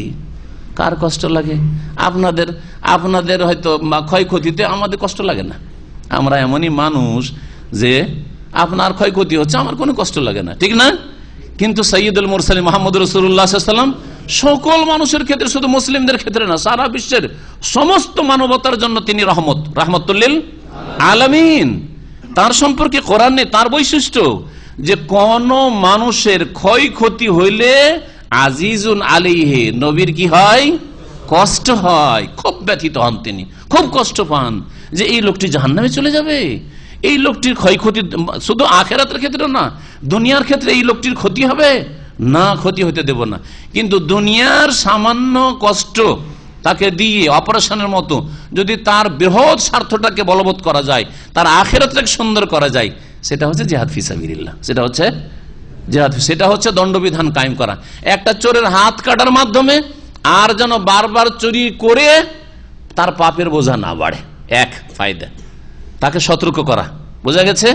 কার কষ্ট লাগে? আপনাদের হয়তো ক্ষয়ক্ষতিতে আমাদের কষ্ট লাগে না। আমরা এমনই মানুষ যে আপনার ক্ষয়ক্ষতি হচ্ছে, আমার কোনো কষ্ট লাগে না, ঠিক না? কিন্তু সাইয়্যিদুল মুরসালিন মুহাম্মদ রাসূলুল্লাহ সাল্লাল্লাহু আলাইহি ওয়াসাল্লাম সকল মানুষের ক্ষেত্রে, শুধু মুসলিমদের ক্ষেত্রে না, সারা বিশ্বের সমস্ত মানবতার জন্য তিনি রাহমাতুল লিল আলামিন। তার সম্পর্কে কোরআনে তার বৈশিষ্ট্য যে কোন মানুষের ক্ষয়ক্ষতি হইলে আজিজুন আলাইহি, নবীর কি হয়? কষ্ট হয়, খুব ব্যথিত হন তিনি, খুব কষ্ট পান যে এই লোকটি জাহান্নামে চলে যাবে, এই লোকটির ক্ষয়ক্ষতি শুধু আখিরাতের ক্ষেত্রে না, দুনিয়ার ক্ষেত্রে এই লোকটির ক্ষতি হবে না, ক্ষতি হতে দেব না। কিন্তু দুনিয়ার সামান্য কষ্ট তাকে দিয়ে অপারেশনের মতো যদি তার বৃহৎ স্বার্থটাকে বলবৎ করা যায়, তার আখিরাতটাকে সুন্দর করা যায়, সেটা হচ্ছে জিহাদ ফি সাবিলিল্লাহ, সেটা হচ্ছে জিহাদ, সেটা হচ্ছে দণ্ডবিধান কায়েম করা। একটা চোরের হাত কাটার মাধ্যমে আর যেন বারবার চুরি করে তার পাপের বোঝা না বাড়ে, এক ফায়দা, তাকে সতর্ক করা, বোঝা গেছে।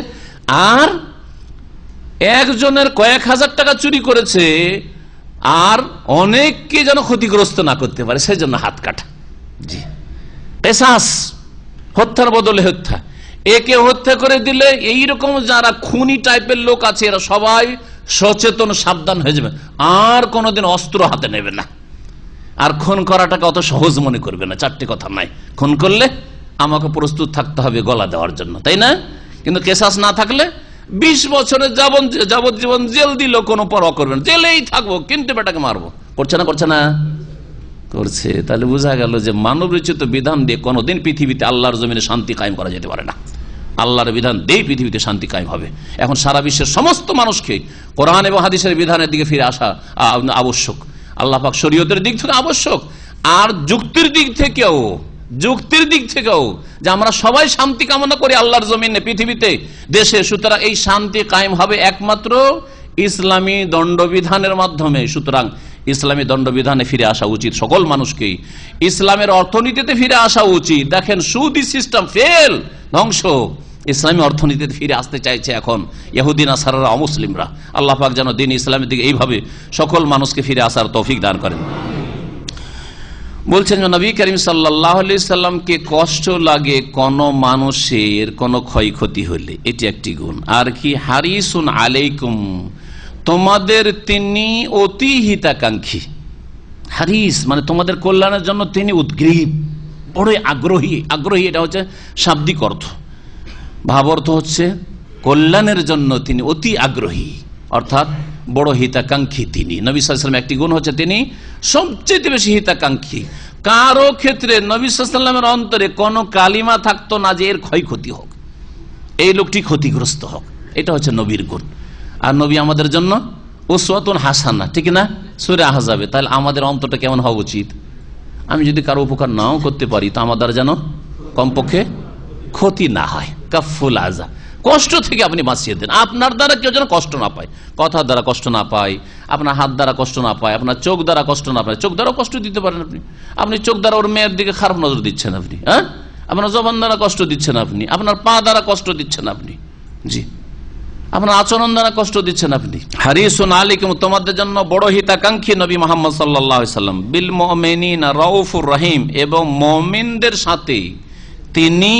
আর একজনের কয়েক হাজার টাকা চুরি করেছে আর অনেককে যেন ক্ষতিগ্রস্ত না করতে পারে, সেই জন্য হাত কাটা। জি, কিসাস, হত্যার বদলে হত্যা। একে হত্যা করে দিলে এইরকম যারা খুনি টাইপের লোক আছে এরা সবাই সচেতন, সাবধান হয়ে যাবে, আর কোনোদিন অস্ত্র হাতে নেবে না, আর খুন করাটাকে অত সহজ মনে করবে না। চারটি কথা নাই, খুন করলে আমাকে প্রস্তুত থাকতে হবে গলা দেওয়ার জন্য, তাই না? কিন্তু কিসাস না থাকলে 20 বছরের যাবজ্জীবন জেল দিল কোনো পরোয়া করবে না, জেলেই থাকবো কিন্তু বেটাকে মারবো। করছে না করছে। তাহলে বোঝা গেল যে মানব রচিত বিধান দিয়ে কোনোদিন পৃথিবীতে আল্লাহর জমিনে শান্তি কায়েম করা যেতে পারে না। আল্লাহর বিধান দিয়ে পৃথিবীতে শান্তি কায়েম হবে। এখন সারা বিশ্বের সমস্ত মানুষকে কোরআন এবং হাদিসের বিধানের দিকে ফিরে আসা আবশ্যক, আল্লাহ পাক শরীয়তের দিক থেকে আবশ্যক, আর যুক্তির দিক থেকেও যে আমরা সবাই শান্তি কামনা করি আল্লাহর জমিনে, পৃথিবীতে, দেশে। সুতরাং এই শান্তি কায়েম হবে একমাত্র ইসলামী দণ্ডবিধানের মাধ্যমে। সুতরাং ইসলামী দণ্ডবিধানে ফিরে আসা উচিত সকল মানুষকেই, ইসলামের অর্থনীতিতে ফিরে আসা উচিত। দেখেন সুদি সিস্টেম ফেল, ধ্বংস, ইসলামী অর্থনীতিতে ফিরে আসতে চাইছে এখন ইহুদি নাসারারা, অমুসলিমরা। আল্লাহ পাক যেন দিন ইসলামের দিকে এইভাবে সকল মানুষকে ফিরে আসার তৌফিক দান করেন। বলছেন যে নবী করিম সাল্লাল্লাহু আলাইহি সাল্লামকে কষ্ট লাগে কোন মানুষের কোনো ক্ষয়ক্ষতি হলে, এটি একটি গুণ। আর কি? হারিসুন আলাইকুম, তোমাদের তিনি অতি হিতাকাঙ্ক্ষী। হারিস মানে তোমাদের কল্যাণের জন্য তিনি উদ্গ্রীব, বড় আগ্রহী। এটা হচ্ছে শাব্দিক অর্থ, ভাব অর্থ হচ্ছে কল্যাণের জন্য তিনি অতি আগ্রহী, অর্থাৎ বড় হিতাকাঙ্ক্ষী তিনি। নবী সাল্লাল্লাহু আলাইহি ওয়াসাল্লাম একটি গুণ হচ্ছে তিনি সবচেয়ে বেশি হিতাকাঙ্ক্ষী। কারো ক্ষেত্রে নবী সাল্লাল্লাহু আলাইহি ওয়াসাল্লামের অন্তরে কোনো কালিমা থাকতো না যে এর ক্ষয়ক্ষতি হোক, এই লোকটি ক্ষতিগ্রস্ত হোক। এটা হচ্ছে নবীর গুণ। আর নবী আমাদের জন্য উসওয়াতুন হাসানা, ঠিক না? সূরা আহজাবে। তাহলে আমাদের অন্তরটা কেমন হওয়া উচিত? আমি যদি কারো উপকার নাও করতে পারি তো আমার দ্বারা যেন কমপক্ষে ক্ষতি না হয়। কাফুল আযা, কষ্ট থেকে আপনি বাঁচিয়ে দেন, আপনার দ্বারা কেউ যেন কষ্ট না পায়, কথার দ্বারা কষ্ট না পায়, আপনার হাত দ্বারা কষ্ট না পায়, আপনার চোখ দ্বারা কষ্ট না পায়। চোখ দ্বারাও কষ্ট দিতে পারেন আপনি চোখ দ্বারা ওর মেয়ের দিকে খারাপ নজর দিচ্ছেন আপনি, হ্যাঁ? আপনার জবান দ্বারা কষ্ট দিচ্ছেন আপনি, আপনার পা দ্বারা কষ্ট দিচ্ছেন আপনি, জি, আপনার আচরণ দ্বারা কষ্ট দিচ্ছেন আপনি। হারিসুন আলাইকুম, তোমাদের জন্য বড় হিতাকাঙ্ক্ষী নবী মুহাম্মদ সাল্লাল্লাহু আলাইহি ওয়াসাল্লাম। বিল মুমিনিনা রাউফুর রহিম, এবং মুমিনদের সাথে তিনি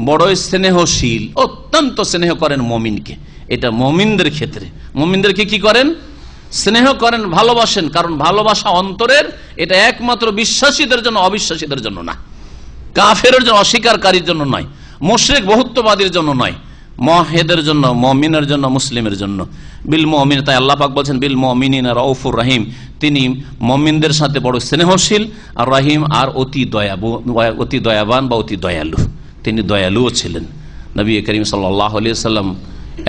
বড় স্নেহশীল, অত্যন্ত স্নেহ করেন মুমিনকে। এটা মুমিনদের ক্ষেত্রে, মুমিনদেরকে কি করেন? স্নেহ করেন, ভালোবাসেন। কারণ ভালোবাসা অন্তরের, এটা একমাত্র বিশ্বাসীদের জন্য, অবিশ্বাসীদের জন্য না, কাফেরের জন্য, অস্বীকারীর জন্য নয়, মুশরিক বহুত্ববাদীর জন্য নয়, মুওয়াহহিদের জন্য, মুমিনের জন্য, মুসলিমের জন্য। বিল মুমিন, তাই আল্লাহ পাক বলেন বিল মুমিনিনা রাউফুর রহিম, তিনি মুমিনদের সাথে বড় স্নেহশীল, আর রহিম আর অতি দয়াবান বা অতি দয়ালু। তিনি দয়ালুও ছিলেন। নবী করিম সাল্লাল্লাহু আলাইহি ওয়াসাল্লাম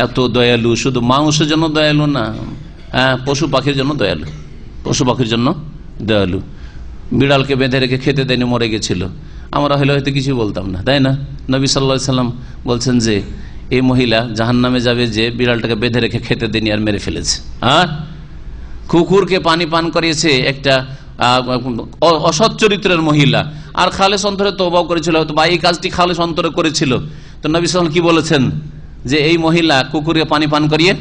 এত দয়ালু, শুধু মানুষের জন্য দয়ালু না, পশু পাখির জন্য দয়ালু, পশু পাখির জন্য দয়ালু। বিড়ালকে বেঁধে রেখে খেতে দেয়নি, মরে গেছিল, আমরা হলে হয়তো কিছু বলতাম না, তাই না? নবী সাল্লাল্লাহু আলাইহি সাল্লাম বলছেন যে এই মহিলা জাহান্নামে যাবে যে বিড়ালটাকে বেঁধে রেখে খেতে দেনি আর মেরে ফেলেছে। হ্যাঁ, কুকুরকে পানি পান করিয়েছে একটা অসৎ চরিত্রের মহিলা, আর খালেস অন্তরে তওবা করেছিল, হয়তো বা এই কাজটি খালেস অন্তরে করেছিল। তো নবী সাল্লাল্লাহু আলাইহি সাল্লাম কি বলেছেন? যে এই মহিলা কুকুরকে পানি পান করিয়ে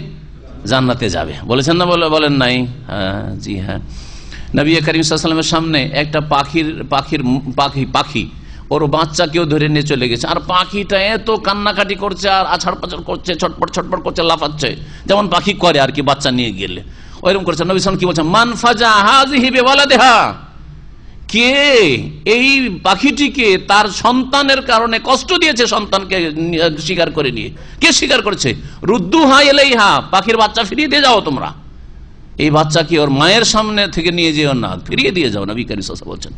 জান্নাতে যাবে, বলেছেন না? বলেন নাই? হ্যাঁ, জি হ্যাঁ। নবী করিম সাল্লাল্লাহু আলাইহি ওয়াসাল্লামের সামনে একটা পাখি ওর বাচ্চাকেও ধরে নিয়ে চলে গেছে, আর পাখিটা এত কান্নাকাটি করছে আর আছাড় পাছাড় করছে, ছটপট করছে, লাফাচ্ছে, যেমন পাখি করে আর কি বাচ্চা নিয়ে গেলে ওইরকম করছে। নবী সাল্লাল্লাহু আলাইহি ওয়াসাল্লাম কি বলছেন? মান ফাজা হাযিহি বিওয়ালাদিহা, কে এই পাখিটিকে তার সন্তানের কারণে কষ্ট দিয়েছে, সন্তানকে স্বীকার করে নিয়ে, কে স্বীকার করেছে? রুদ্দুহা ইলাইহা, পাখির বাচ্চা ফিরিয়ে দিয়ে যাও তোমরা, এই বাচ্চা কি ওর মায়ের সামনে থেকে নিয়ে যেও না, ফিরিয়ে দিয়ে যাও, নবী কারীম সাল্লাল্লাহু আলাইহি ওয়াসাল্লাম বলছেন।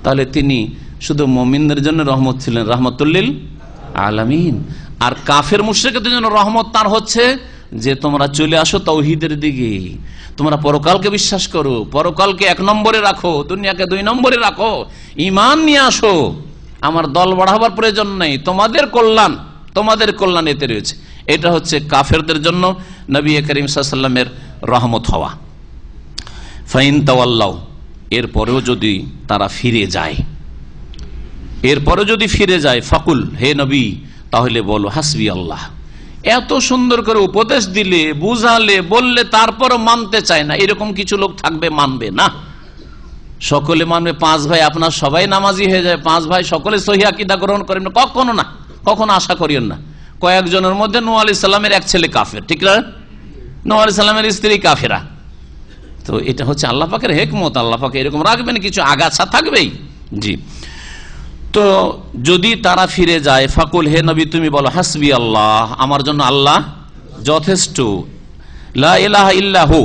তাহলে তিনি শুধু মুমিনদের জন্য রহমত ছিলেন, রাহমাতুল লিল আলামিন। আর কাফের মুশরিকদের জন্য রহমত তার হচ্ছে যে তোমরা চলে আসো তাওহীদের দিকে, তোমরা পরকালকে বিশ্বাস করো, পরকালকে 1 নম্বরে রাখো, দুনিয়াকে 2 নম্বরে রাখো, ঈমান নিয়ে আসো, আমার দল বাড়াবার প্রয়োজন নেই, তোমাদের কল্যাণ এতে রয়েছে। এটা হচ্ছে কাফেরদের জন্য নবী করিম সাল্লাল্লাহু আলাইহি ওয়াসাল্লামের রহমত হওয়া। ফাইন তাওয়াল্লাউ, এরপরেও যদি তারা ফিরে যায়, ফাকুল, হে নবী তাহলে বলো হাসবি আল্লাহ। এত সুন্দর করে উপদেশ দিলে, বুঝালে, বললে, তারপর মানতে চায় না, এরকম কিছু লোক থাকবে, মানবে না। সকলে মানবে, 5 ভাই আপনার সবাই নামাজি হয়ে যায়, 5 ভাই সকলে সহিহ আকীদা গ্রহণ করেন, কখনো না, কখনো আশা করিয়েন না। কয়েকজনের মধ্যে নূহ আলাইহিস সালামের এক ছেলে কাফের, ঠিক না? নূহ আলাইহিস সালামের স্ত্রী কাফেরা। তো এটা হচ্ছে আল্লাহ পাকের হিকমত, আল্লাহ পাক এরকম রাখবেন, কিছু আগাছা থাকবেই। জি, তো যদি তারা ফিরে যায়, ফাকুল, হে নবী তুমি বলো হাসবি আল্লাহ, আমার জন্য আল্লাহ যথেষ্ট, লা ইলাহা ইল্লাহু,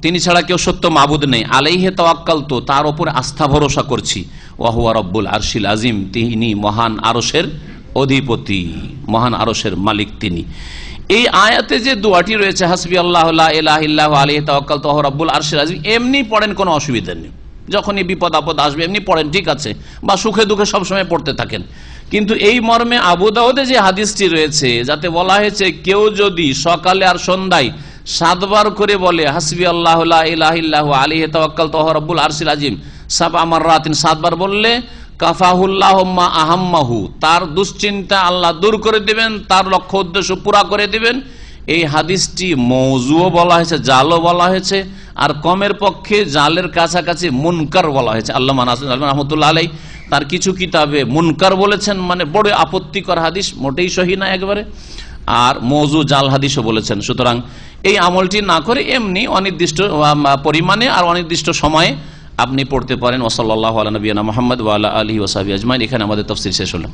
তিনি ছাড়া কেউ সত্য মাবুদ নেই, আলাইহি তাওয়াক্কালতু, তার উপরে আস্থা ভরসা করছি, ওয়া হুয়া রব্বুল আরশিল আজিম, তিনি মহান আরশের অধিপতি, মহান আরশের মালিক তিনি। এই আয়াতে যে দোয়াটি রয়েছে হাসবি আল্লাহ লা ইলাহা ইল্লাহু আলাইহি তাওয়াক্কালতু ওয়া হুয়া রব্বুল আরশিল আজিম, এমনি পড়েন, কোনো অসুবিধা নেই, যখনই বিপদ আপদ আসবে এমনি পড়েন, ঠিক আছে, বা সুখে দুঃখে সবসময় পড়তে থাকেন। কিন্তু এই মর্মে আবু দাউদে যে হাদিসটি রয়েছে, যাতে বলা হয়েছে কেউ যদি সকালে আর সন্ধ্যায় 7 বার করে বলে হাসবি আল্লাহ লা ইলাহা ইল্লাহু আলাইহি তাওয়াক্কালতু ওয়া হুয়া রব্বুল আরশিল আজিম 7 মাররাতিন, 7 বার বললে কাফাহুল্লাহু মা আহাম্মাহু, তার দুশ্চিন্তা আল্লাহ দূর করে দিবেন, তার লক্ষ্য উদ্দেশ্য পুরা করে দিবেন। এই হাদিসটি মওযুও বলা হয়েছে, জালও বলা হয়েছে, আর কমের পক্ষে জালের কাছাকাছি মুনকার বলা হয়েছে। আল্লামা নাসির রাহমাতুল্লাহ আলাইহি তার কিছু কিতাবে মুনকার বলেছেন, মানে বড় আপত্তিকর হাদিস, মোটেই সহিহ না একেবারে, আর মওযু জাল হাদিসও বলেছেন। সুতরাং এই আমলটি না করে এমনি অনির্দিষ্ট পরিমাণে আর অনির্দিষ্ট সময়ে আপনি পড়তে পারেন। ওয়া সাল্লাল্লাহু আলা নবিয়িনা মুহাম্মদ ওয়া আলা আলিহি ওয়া সাহবিহি আজমাইন। এখানে আমাদের তাফসীর শেষ হলো।